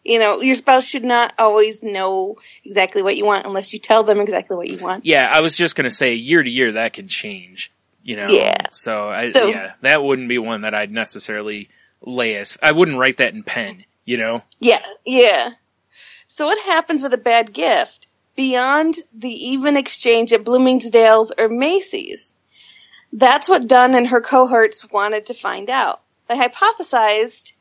S3: You know, your spouse should not always know exactly what you want unless you tell them exactly what you want.
S4: Yeah, I was just going to say year to year that can change, you know.
S3: Yeah.
S4: So yeah, that wouldn't be one that I'd necessarily I wouldn't write that in pen, you know.
S3: Yeah, yeah. So what happens with a bad gift beyond the even exchange at Bloomingdale's or Macy's? That's what Dunn and her cohorts wanted to find out. They hypothesized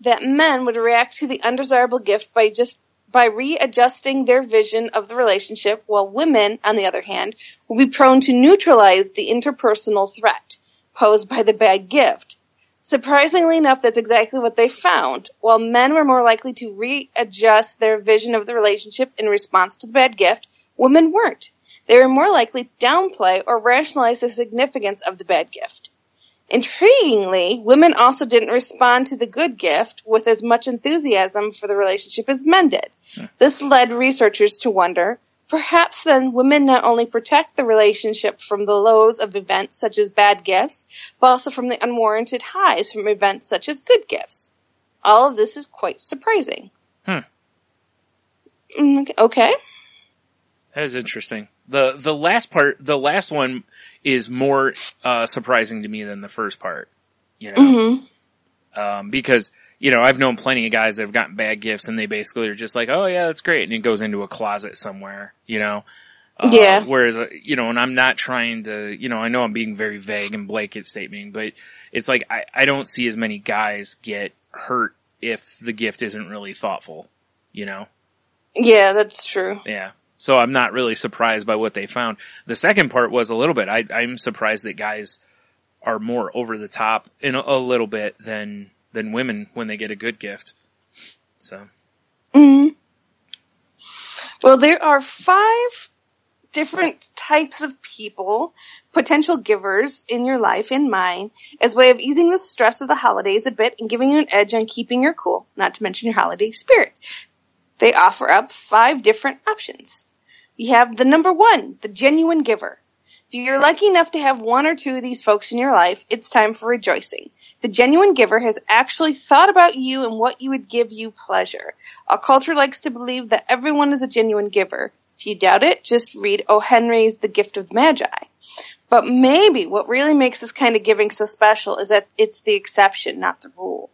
S3: that men would react to the undesirable gift by just by readjusting their vision of the relationship, while women, on the other hand, will be prone to neutralize the interpersonal threat posed by the bad gift. Surprisingly enough, that's exactly what they found. While men were more likely to readjust their vision of the relationship in response to the bad gift, women weren't. They were more likely to downplay or rationalize the significance of the bad gift. Intriguingly, women also didn't respond to the good gift with as much enthusiasm for the relationship as men did. This led researchers to wonder, perhaps then women not only protect the relationship from the lows of events such as bad gifts, but also from the unwarranted highs from events such as good gifts. All of this is quite surprising. Okay.
S4: That is interesting. The last one is more surprising to me than the first part, you know? Because, you know, I've known plenty of guys that have gotten bad gifts and they basically are just like, oh yeah, that's great. And it goes into a closet somewhere, you know?
S3: Yeah.
S4: Whereas, you know, and I'm not trying to, you know, I know I'm being very vague and blanket statement, but it's like, I don't see as many guys get hurt if the gift isn't really thoughtful, you know?
S3: Yeah, that's true.
S4: Yeah. So I'm not really surprised by what they found. The second part was a little bit. I'm surprised that guys are more over the top in a little bit than women when they get a good gift. So.
S3: Well, there are 5 different types of people, potential givers in your life and mine, as a way of easing the stress of the holidays a bit and giving you an edge on keeping your cool, not to mention your holiday spirit. They offer up 5 different options. You have the number 1, the genuine giver. If you're lucky enough to have 1 or 2 of these folks in your life, it's time for rejoicing. The genuine giver has actually thought about you and what you would give you pleasure. Our culture likes to believe that everyone is a genuine giver. If you doubt it, just read O. Henry's The Gift of Magi. But maybe what really makes this kind of giving so special is that it's the exception, not the rule.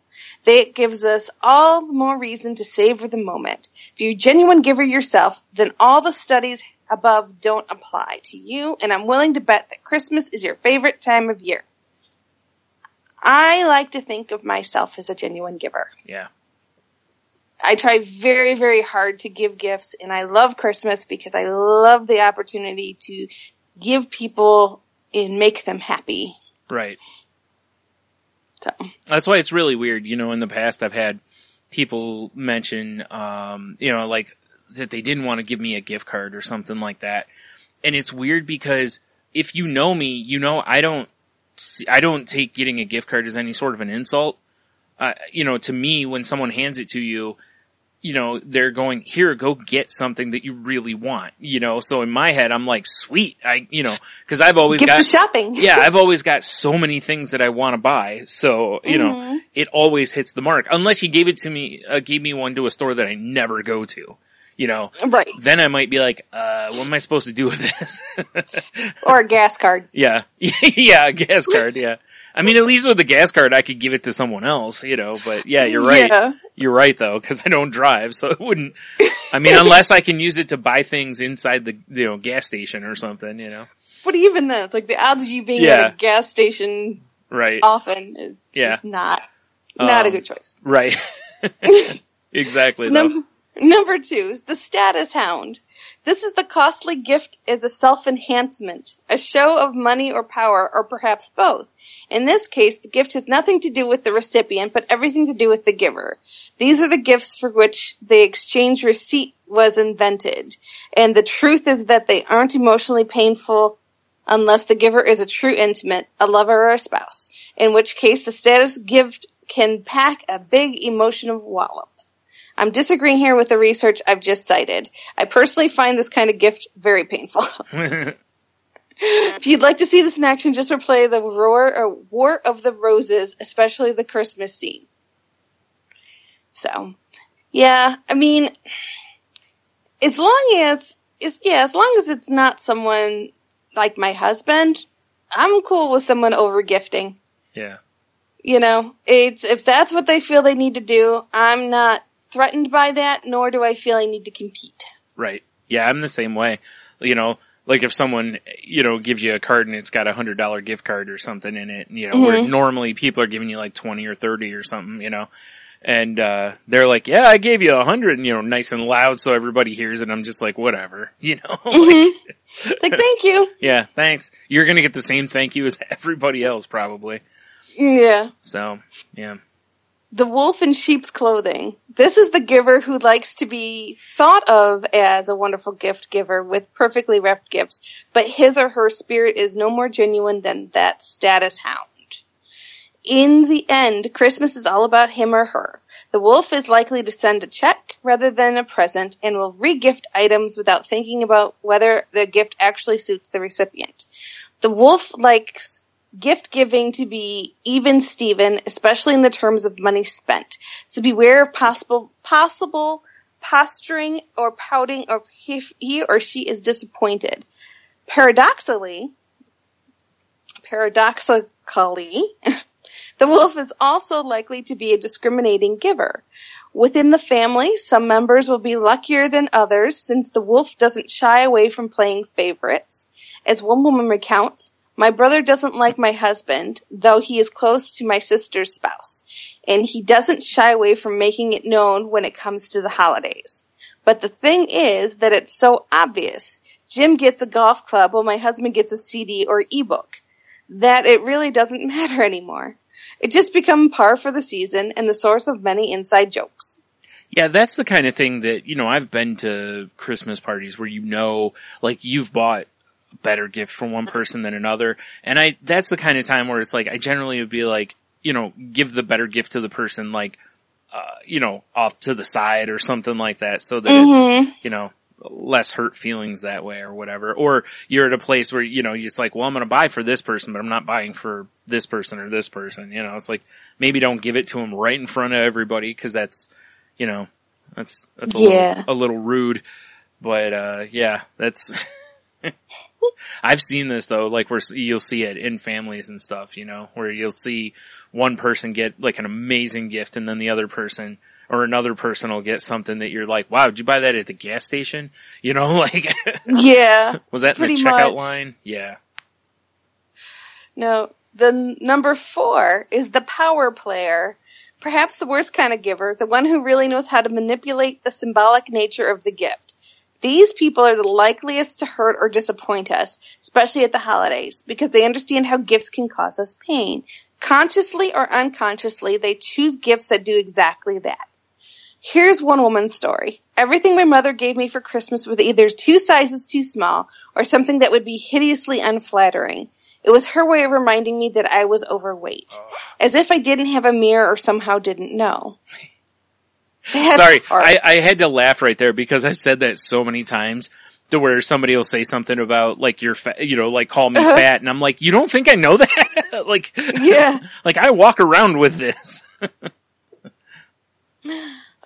S3: That gives us all the more reason to savor the moment. If you're a genuine giver yourself, then all the studies above don't apply to you, and I'm willing to bet that Christmas is your favorite time of year. I like to think of myself as a genuine giver.
S4: Yeah.
S3: I try very, very hard to give gifts, and I love Christmas because I love the opportunity to give people and make them happy.
S4: Right.
S3: So.
S4: That's why it's really weird. You know, in the past I've had people mention, you know, like that they didn't want to give me a gift card or something like that. And it's weird because if you know me, you know, I don't take getting a gift card as any sort of an insult. You know, to me, when someone hands it to you, you know, they're going, here, go get something that you really want, you know? So in my head, I'm like, sweet. You know, cause I've always
S3: gift for shopping.
S4: Yeah, I've always got so many things that I want to buy. So, you know, it always hits the mark. Unless you gave me one to a store that I never go to, you know?
S3: Right.
S4: Then I might be like, what am I supposed to do with this?
S3: Or a gas card.
S4: Yeah. Yeah, a gas card, yeah. I mean, at least with the gas card, I could give it to someone else, you know, but yeah, you're right.
S3: Yeah.
S4: You're right though, cause I don't drive, so it wouldn't, I mean, unless I can use it to buy things inside the, you know, gas station or something, you know.
S3: But even then, it's like the odds of you being at a gas station
S4: right.
S3: often is just not a good choice.
S4: Right. Exactly.
S3: Number 2 is the status hound. This is the costly gift as a self-enhancement, a show of money or power, or perhaps both. In this case, the gift has nothing to do with the recipient, but everything to do with the giver. These are the gifts for which the exchange receipt was invented. And the truth is that they aren't emotionally painful unless the giver is a true intimate, a lover or a spouse, in which case the status gift can pack a big emotional wallop. I'm disagreeing here with the research I've just cited. I personally find this kind of gift very painful. If you'd like to see this in action, just replay the War of the Roses, especially the Christmas scene. So, yeah, I mean, as long as it's not someone like my husband, I'm cool with someone over gifting.
S4: Yeah.
S3: You know, if that's what they feel they need to do, I'm not threatened by that, nor do I feel I need to compete.
S4: Right. Yeah, I'm the same way. You know, like if someone, you know, gives you a card and it's got $100 gift card or something in it, you know, where normally people are giving you like 20 or 30 or something, you know, And they're like, yeah, I gave you 100, nice and loud so everybody hears it. I'm just like, whatever,
S3: Mm-hmm. Like, thank you.
S4: Yeah, thanks. You're going to get the same thank you as everybody else, probably.
S3: Yeah.
S4: So, yeah.
S3: The wolf in sheep's clothing. This is the giver who likes to be thought of as a wonderful gift giver with perfectly wrapped gifts, but his or her spirit is no more genuine than that status hound. In the end, Christmas is all about him or her. The wolf is likely to send a check rather than a present and will re-gift items without thinking about whether the gift actually suits the recipient. The wolf likes gift giving to be even Steven, especially in the terms of money spent. So beware of possible posturing or pouting if he or she is disappointed. Paradoxically, the wolf is also likely to be a discriminating giver. Within the family, some members will be luckier than others since the wolf doesn't shy away from playing favorites. As one woman recounts, my brother doesn't like my husband, though he is close to my sister's spouse, and he doesn't shy away from making it known when it comes to the holidays. But the thing is that it's so obvious. Jim gets a golf club while my husband gets a CD or ebook, that it really doesn't matter anymore. It just become par for the season and the source of many inside jokes.
S4: Yeah, that's the kind of thing that, I've been to Christmas parties where you've bought better gift for one person than another. And that's the kind of time where it's like, I generally would be like, give the better gift to the person, like, off to the side or something like that so that it's, less hurt feelings that way or whatever. Or you're at a place where, you're just like, well, I'm going to buy for this person, but I'm not buying for this person or this person. It's like, maybe don't give it to them right in front of everybody because that's, that's a little rude. But, yeah, that's, I've seen this though, like where you'll see it in families and stuff, where you'll see one person get like an amazing gift and then the other person or another person will get something that you're like, wow, did you buy that at the gas station? Like,
S3: yeah,
S4: was that in the checkout line? Yeah.
S3: No, the number 4 is the power player. Perhaps the worst kind of giver, the one who really knows how to manipulate the symbolic nature of the gift. These people are the likeliest to hurt or disappoint us, especially at the holidays, because they understand how gifts can cause us pain. Consciously or unconsciously, they choose gifts that do exactly that. Here's one woman's story. Everything my mother gave me for Christmas was either 2 sizes too small or something that would be hideously unflattering. It was her way of reminding me that I was overweight, as if I didn't have a mirror or somehow didn't know.
S4: Sorry, I had to laugh right there because I've said that so many times to where somebody will say something about like you're fat, like call me fat, and I'm like, you don't think I know that? Like,
S3: yeah,
S4: like I walk around with this.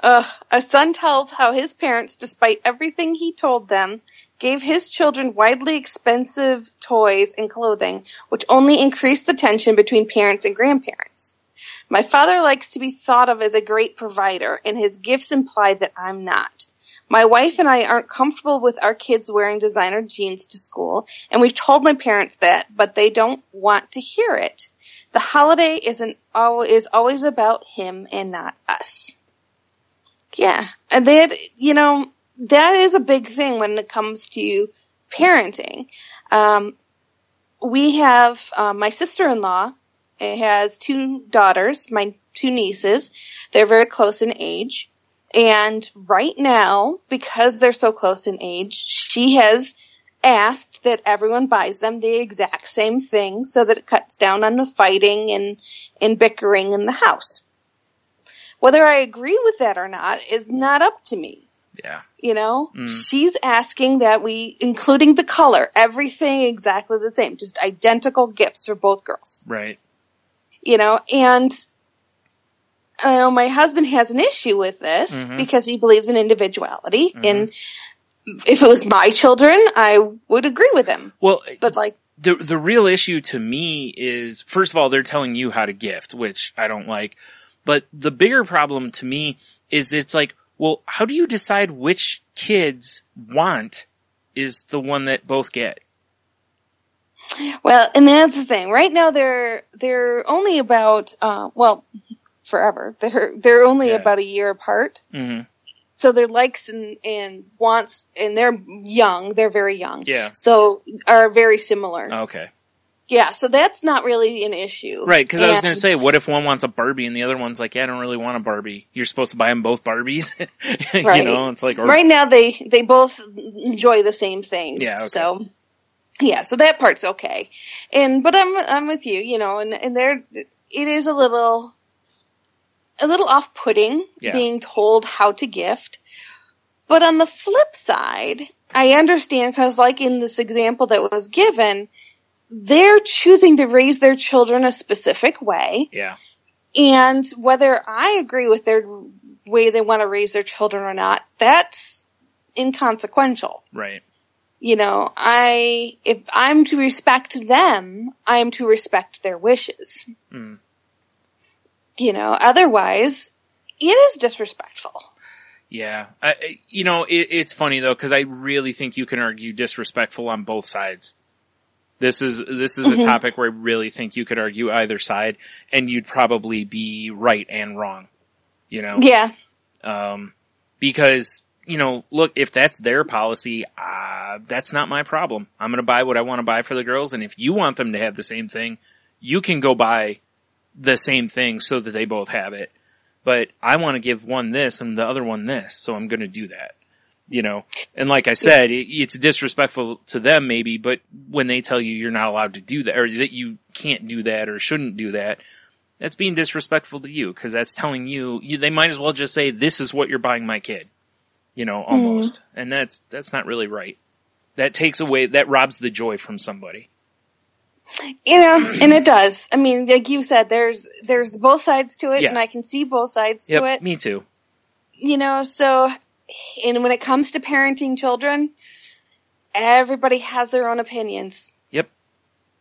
S3: A son tells how his parents, despite everything he told them, gave his children widely expensive toys and clothing, which only increased the tension between parents and grandparents. My father likes to be thought of as a great provider, and his gifts imply that I'm not. My wife and I aren't comfortable with our kids wearing designer jeans to school, and we've told my parents that, but they don't want to hear it. The holiday is always about him and not us. Yeah, and that, that is a big thing when it comes to parenting. We have my sister-in-law. It has 2 daughters, my 2 nieces. They're very close in age. And right now, because they're so close in age, she has asked that everyone buys them the exact same thing so that it cuts down on the fighting and bickering in the house. Whether I agree with that or not is not up to me.
S4: Yeah.
S3: She's asking that we, including the color, everything exactly the same, just identical gifts for both girls.
S4: Right.
S3: And my husband has an issue with this because he believes in individuality. And if it was my children, I would agree with him.
S4: Well,
S3: but
S4: the real issue to me is, first of all, they're telling you how to gift, which I don't like. But the bigger problem to me is it's like, well, how do you decide which kids want is the one that both get? Well,
S3: and that's the thing. Right now they're only about, forever. They're only
S4: Yeah.
S3: about a year apart.
S4: Mm-hmm.
S3: So their likes and wants, and they're young, they're very young.
S4: Yeah.
S3: So are very similar.
S4: Okay.
S3: Yeah, so that's not really an issue.
S4: Right, because I was going to say, what if one wants a Barbie and the other one's like, yeah, I don't really want a Barbie. You're supposed to buy them both Barbies?
S3: Right.
S4: You know, it's like... Or,
S3: right now they both enjoy the same things.
S4: Yeah, okay.
S3: So, yeah, so that part's okay. But I'm with you, you know, and there, it is a little off-putting being told how to gift. But on the flip side, I understand, because like in this example that was given, they're choosing to raise their children a specific way.
S4: Yeah. And
S3: whether I agree with their way they want to raise their children or not, that's inconsequential.
S4: Right.
S3: You know, if I'm to respect them, I am to respect their wishes.
S4: Mm.
S3: You know, otherwise, it is disrespectful.
S4: Yeah. You know, it's funny though, because I really think you can argue disrespectful on both sides. This is a topic where I really think you could argue either side, and you'd probably be right and wrong. You know?
S3: Yeah.
S4: Because, you know, look, if that's their policy, that's not my problem. I'm going to buy what I want to buy for the girls, and if you want them to have the same thing, you can go buy the same thing so that they both have it. But I want to give one this and the other one this, so I'm going to do that. You know, and like I said, it's disrespectful to them maybe, but when they tell you you're not allowed to do that, or that you can't do that or shouldn't do that, that's being disrespectful to you, because that's telling you, they might as well just say, this is what you're buying my kid. You know, almost. And that's not really right. That takes away, that robs the joy from somebody.
S3: You know, and it does. I mean, like you said, there's both sides to it, and I can see both sides to it.
S4: Me too.
S3: You know, so... And when it comes to parenting children, everybody has their own opinions.
S4: Yep.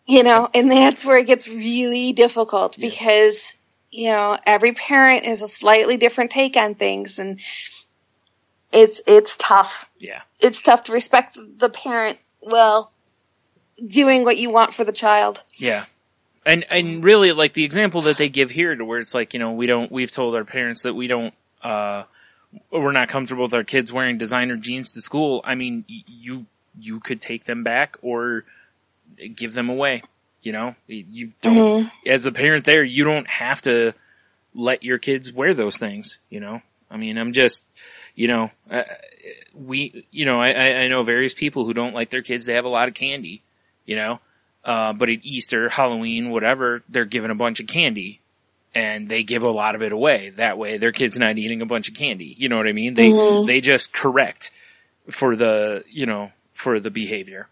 S3: You know, and that's where it gets really difficult because, you know, every parent has a slightly different take on things, and it's tough.
S4: Yeah.
S3: It's tough to respect the parent, doing what you want for the child.
S4: Yeah. And really, like, the example that they give here, to where it's like, you know, we've told our parents that we're not comfortable with our kids wearing designer jeans to school. I mean, you could take them back or give them away. You know, you don't, as a parent there, you don't have to let your kids wear those things, you know? I mean, I'm just, you know, I know various people who don't like their kids to have a lot of candy, you know? But at Easter, Halloween, whatever, they're given a bunch of candy. And they give a lot of it away. That way, their kid's not eating a bunch of candy. You know what I mean? They just correct for the behavior.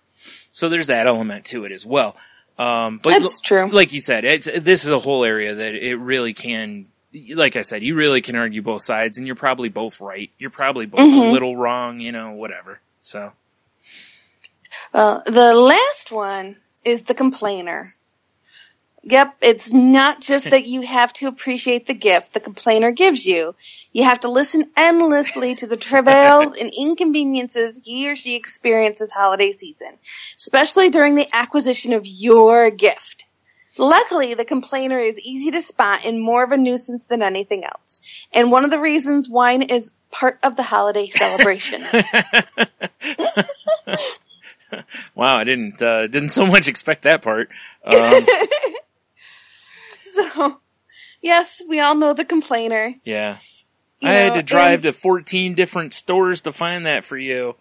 S4: So there's that element to it as well. But
S3: that's true.
S4: Like you said, this is a whole area that it really can, like I said, you really can argue both sides, and you're probably both right. You're probably both a little wrong, you know, whatever. So.
S3: Well, the last one is the complainer. Yep, it's not just that you have to appreciate the gift the complainer gives you. You have to listen endlessly to the travails and inconveniences he or she experiences holiday season, especially during the acquisition of your gift. Luckily, the complainer is easy to spot and more of a nuisance than anything else. And one of the reasons wine is part of the holiday celebration.
S4: Wow, I didn't so much expect that part.
S3: So, yes, we all know the complainer.
S4: Yeah. I had to drive to 14 different stores to find that for you.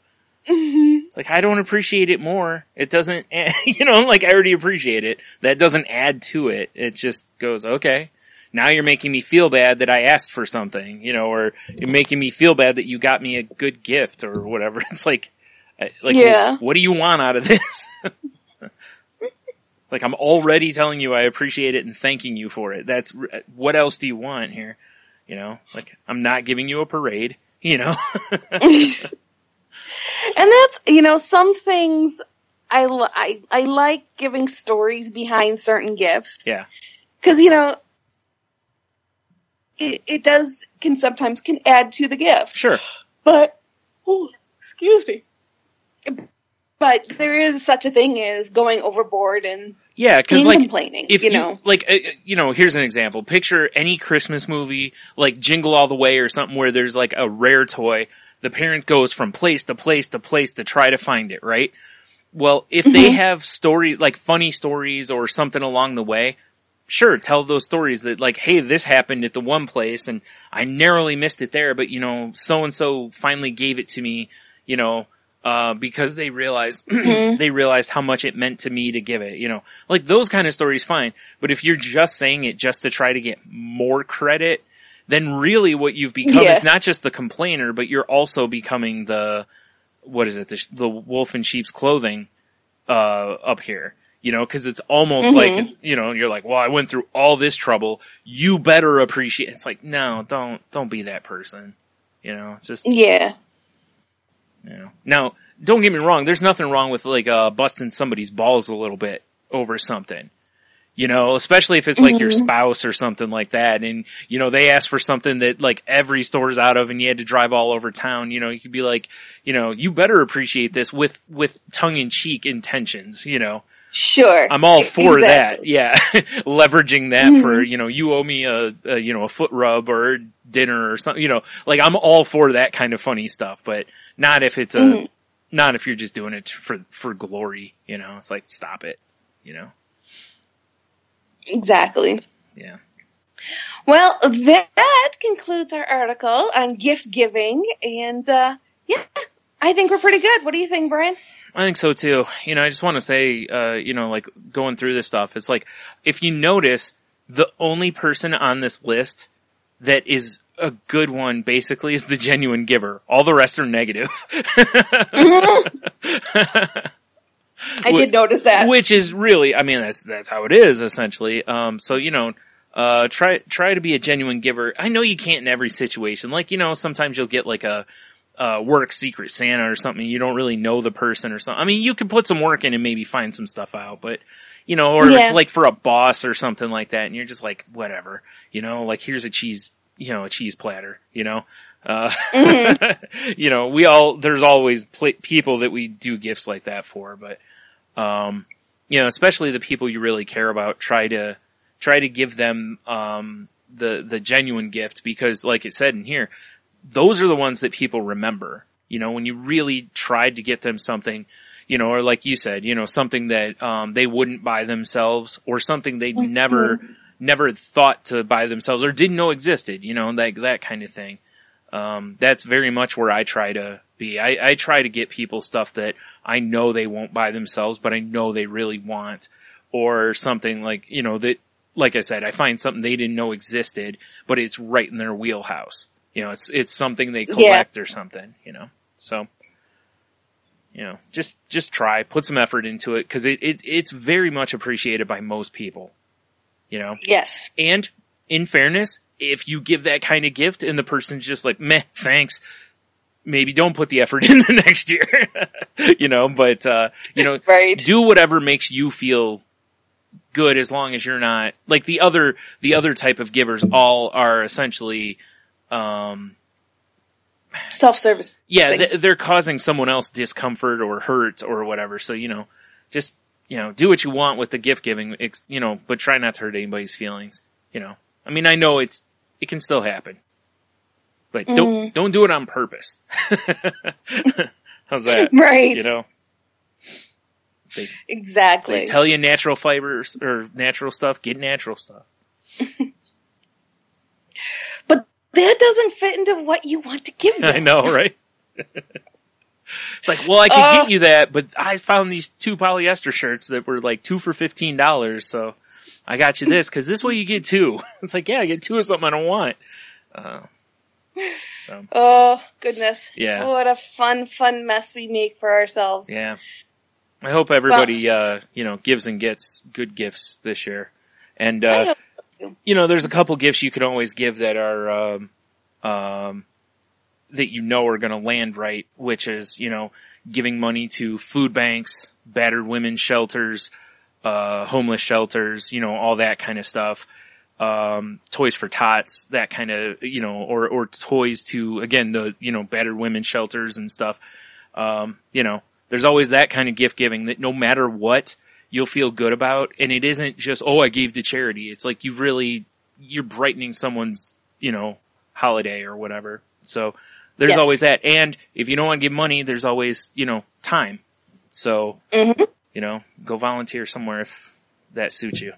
S4: It's like, I don't appreciate it more. It doesn't, you know, like, I already appreciate it. That doesn't add to it. It just goes, okay, now you're making me feel bad that I asked for something, you know, or you're making me feel bad that you got me a good gift or whatever. It's like, what do you want out of this? Like, I'm already telling you I appreciate it and thanking you for it. That's, what else do you want here? You know, like, I'm not giving you a parade, you know?
S3: And that's, you know, some things I like giving stories behind certain gifts.
S4: Yeah.
S3: Cause, you know, it can sometimes add to the gift.
S4: Sure.
S3: But, excuse me. but there is such a thing as going overboard and
S4: Yeah, because like
S3: complaining,
S4: if here's an example. Picture any Christmas movie like Jingle All the Way or something where there's like a rare toy. The parent goes from place to place to place to try to find it, right? Well, if they have funny stories or something along the way, sure, tell those stories that like, hey, this happened at the one place and I narrowly missed it there, but so and so finally gave it to me, because they realized they realized how much it meant to me to give it, like those kind of stories, fine. But if you're just saying it just to try to get more credit, then really what you've become is not just the complainer, but you're also becoming the wolf in sheep's clothing up here, because it's almost like it's you're like, well, I went through all this trouble, you better appreciate. It's like, no, don't be that person, just Now, don't get me wrong. There's nothing wrong with like busting somebody's balls a little bit over something, especially if it's like your spouse or something like that, and they ask for something that like every store's out of, and you had to drive all over town. You could be like, you better appreciate this with tongue in cheek intentions.
S3: Sure,
S4: I'm all for that. Yeah, leveraging that for you owe me a foot rub or dinner or something. Like I'm all for that kind of funny stuff, but not if it's not if you're just doing it for glory. It's like, stop it.
S3: Exactly.
S4: Yeah.
S3: Well, that concludes our article on gift giving, and I think we're pretty good. What do you think, Brian?
S4: I think so too. I just want to say, like going through this stuff, it's like, if you notice, the only person on this list that is a good one basically is the genuine giver. All the rest are negative.
S3: I did notice that.
S4: Which is really, that's how it is essentially. So, try to be a genuine giver. I know you can't in every situation. Like, sometimes you'll get like a work secret Santa or something. You don't really know the person or something. I mean, you could put some work in and maybe find some stuff out, but it's like for a boss or something like that. And you're just like, whatever, like here's a cheese platter, there's always people that we do gifts like that for, but, especially the people you really care about, try to give them, the genuine gift, because like it said in here, those are the ones that people remember, when you really tried to get them something, or like you said, something that, they wouldn't buy themselves, or something they'd never thought to buy themselves or didn't know existed, like that kind of thing. That's very much where I try to be. I try to get people stuff that I know they won't buy themselves, but I know they really want, or something like, that, like I said, I find something they didn't know existed, but it's right in their wheelhouse. It's something they collect or something, so, just try, put some effort into it, cause it's very much appreciated by most people,
S3: Yes.
S4: And in fairness, if you give that kind of gift and the person's just like, meh, thanks, maybe don't put the effort in the next year, but,
S3: right.
S4: Do whatever makes you feel good, as long as you're not like the other type of givers all are essentially,
S3: self-service.
S4: Yeah. They're causing someone else discomfort or hurt or whatever. So, just, do what you want with the gift giving, but try not to hurt anybody's feelings, I know it can still happen, but don't do it on purpose. How's that?
S3: Right.
S4: Exactly. They tell you natural fibers or natural stuff, get natural stuff.
S3: But that doesn't fit into what you want to give them.
S4: I know, right? It's like, well, I could get you that, but I found these 2 polyester shirts that were like 2 for $15, so I got you this, because this way you get 2. It's like, yeah, I get 2 of something I don't want.
S3: Oh, goodness.
S4: Yeah.
S3: Oh, what a fun mess we make for ourselves.
S4: Yeah. I hope everybody, gives and gets good gifts this year. And, there's a couple gifts you can always give that are, that are going to land right, which is, giving money to food banks, battered women's shelters, homeless shelters, all that kind of stuff. Toys for Tots, that kind of, or toys to, again, the, battered women's shelters and stuff. there's always that kind of gift giving that no matter what, you'll feel good about. And it isn't just, oh, I gave to charity. It's like you're brightening someone's, holiday or whatever. So there's always that. And if you don't want to give money, there's always, time. So, go volunteer somewhere if that suits you.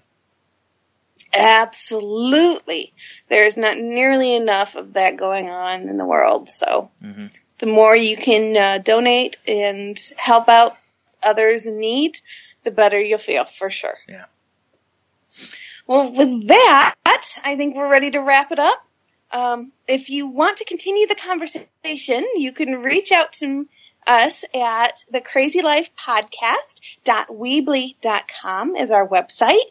S3: Absolutely. There's not nearly enough of that going on in the world. So the more you can donate and help out others in need, the better you'll feel, for sure.
S4: Yeah.
S3: Well, with that, I think we're ready to wrap it up. If you want to continue the conversation, you can reach out to us at thecrazylifepodcast.weebly.com is our website.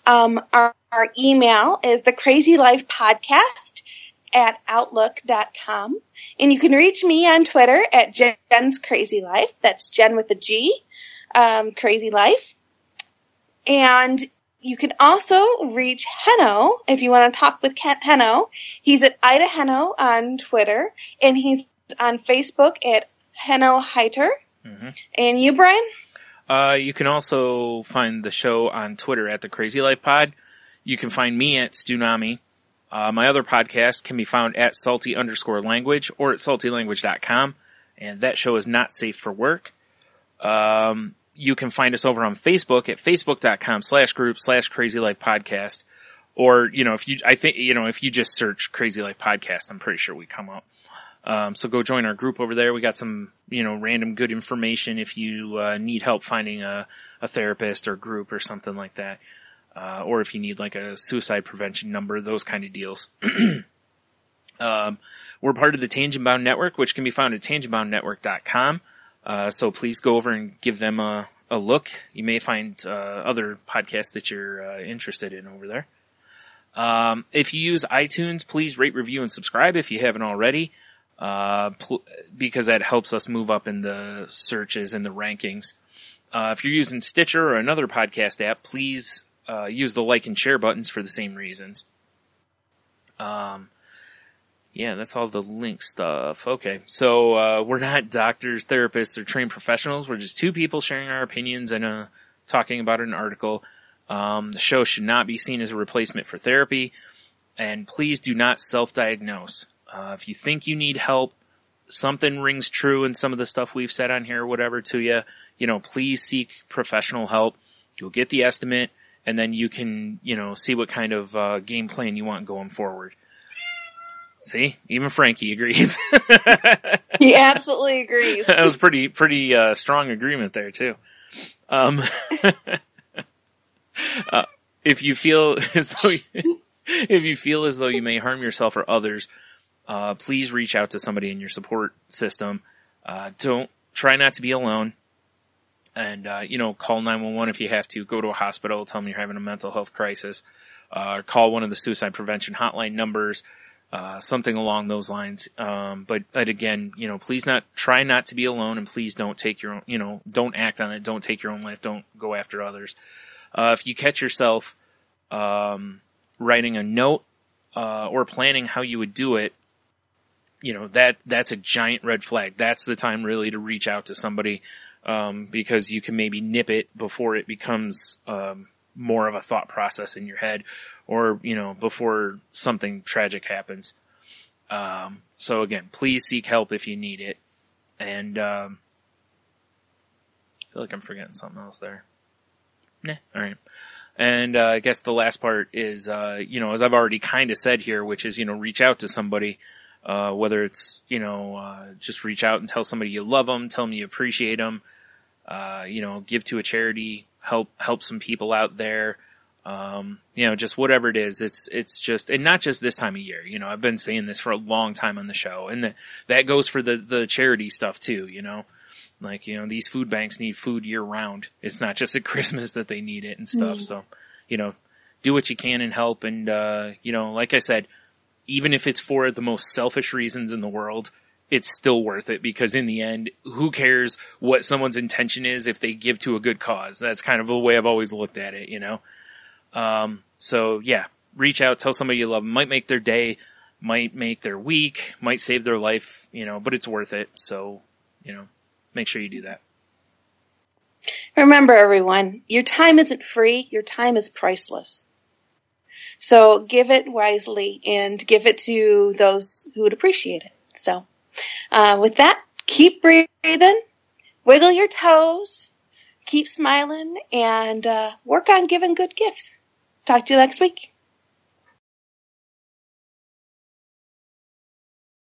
S3: Our email is thecrazylifepodcast@outlook.com. And you can reach me on Twitter at Jen's Crazy Life. That's Jen with a G, Crazy Life. And you can also reach Henno if you want to talk with Henno. He's at Ida Henno on Twitter, and he's on Facebook at Henno Heiter. And you, Brian?
S4: You can also find the show on Twitter at The Crazy Life Pod. You can find me at Stunami. My other podcast can be found at salty_language or at saltylanguage.com. And that show is Not Safe for Work. You can find us over on Facebook at facebook.com/group/Crazy Life Podcast. Or, if you just search Crazy Life Podcast, I'm pretty sure we come up. So go join our group over there. We got some, random good information if you need help finding a therapist or group or something like that. Or if you need like a suicide prevention number, those kind of deals. We're part of the Tangent Bound Network, which can be found at tangentboundnetwork.com. So please go over and give them a look. You may find other podcasts that you're interested in over there. If you use iTunes, please rate, review, and subscribe if you haven't already. Because that helps us move up in the searches and the rankings. If you're using Stitcher or another podcast app, please use the like and share buttons for the same reasons. That's all the link stuff. Okay, so we're not doctors, therapists, or trained professionals. We're just two people sharing our opinions and talking about an article. The show should not be seen as a replacement for therapy, and please do not self-diagnose. If you think you need help, something rings true in some of the stuff we've said on here or whatever to you, please seek professional help. You'll get the estimate, and then you can, see what kind of game plan you want going forward. See? Even Frankie agrees.
S3: He absolutely agrees.
S4: That was pretty strong agreement there, too. If you feel as though you may harm yourself or others, please reach out to somebody in your support system. Try not to be alone. And, call 911 if you have to. Go to a hospital, tell them you're having a mental health crisis. Call one of the suicide prevention hotline numbers, something along those lines. But again, please try not to be alone, and please don't take your own, don't act on it. Don't take your own life. Don't go after others. If you catch yourself, writing a note, or planning how you would do it, that's a giant red flag. That's the time really to reach out to somebody, because you can maybe nip it before it becomes, more of a thought process in your head, or, before something tragic happens. So again, please seek help if you need it. And, I feel like I'm forgetting something else there. Nah, alright. And, I guess the last part is, as I've already kind of said here, which is, reach out to somebody, whether it's, just reach out and tell somebody you love them, tell them you appreciate them, give to a charity, help some people out there, just whatever it is. It's just, and not just this time of year, I've been saying this for a long time on the show, and that goes for the charity stuff too, like, these food banks need food year round. It's not just at Christmas that they need it and stuff. So, do what you can and help. And, like I said, even if it's for the most selfish reasons in the world, it's still worth it, because in the end, who cares what someone's intention is if they give to a good cause? That's kind of the way I've always looked at it, So yeah, reach out, tell somebody you love them. Might make their day, might make their week, might save their life, but it's worth it. So, make sure you do that.
S3: Remember, everyone, your time isn't free. Your time is priceless. So give it wisely and give it to those who would appreciate it. So with that, keep breathing, wiggle your toes, keep smiling, and work on giving good gifts. Talk to you next week.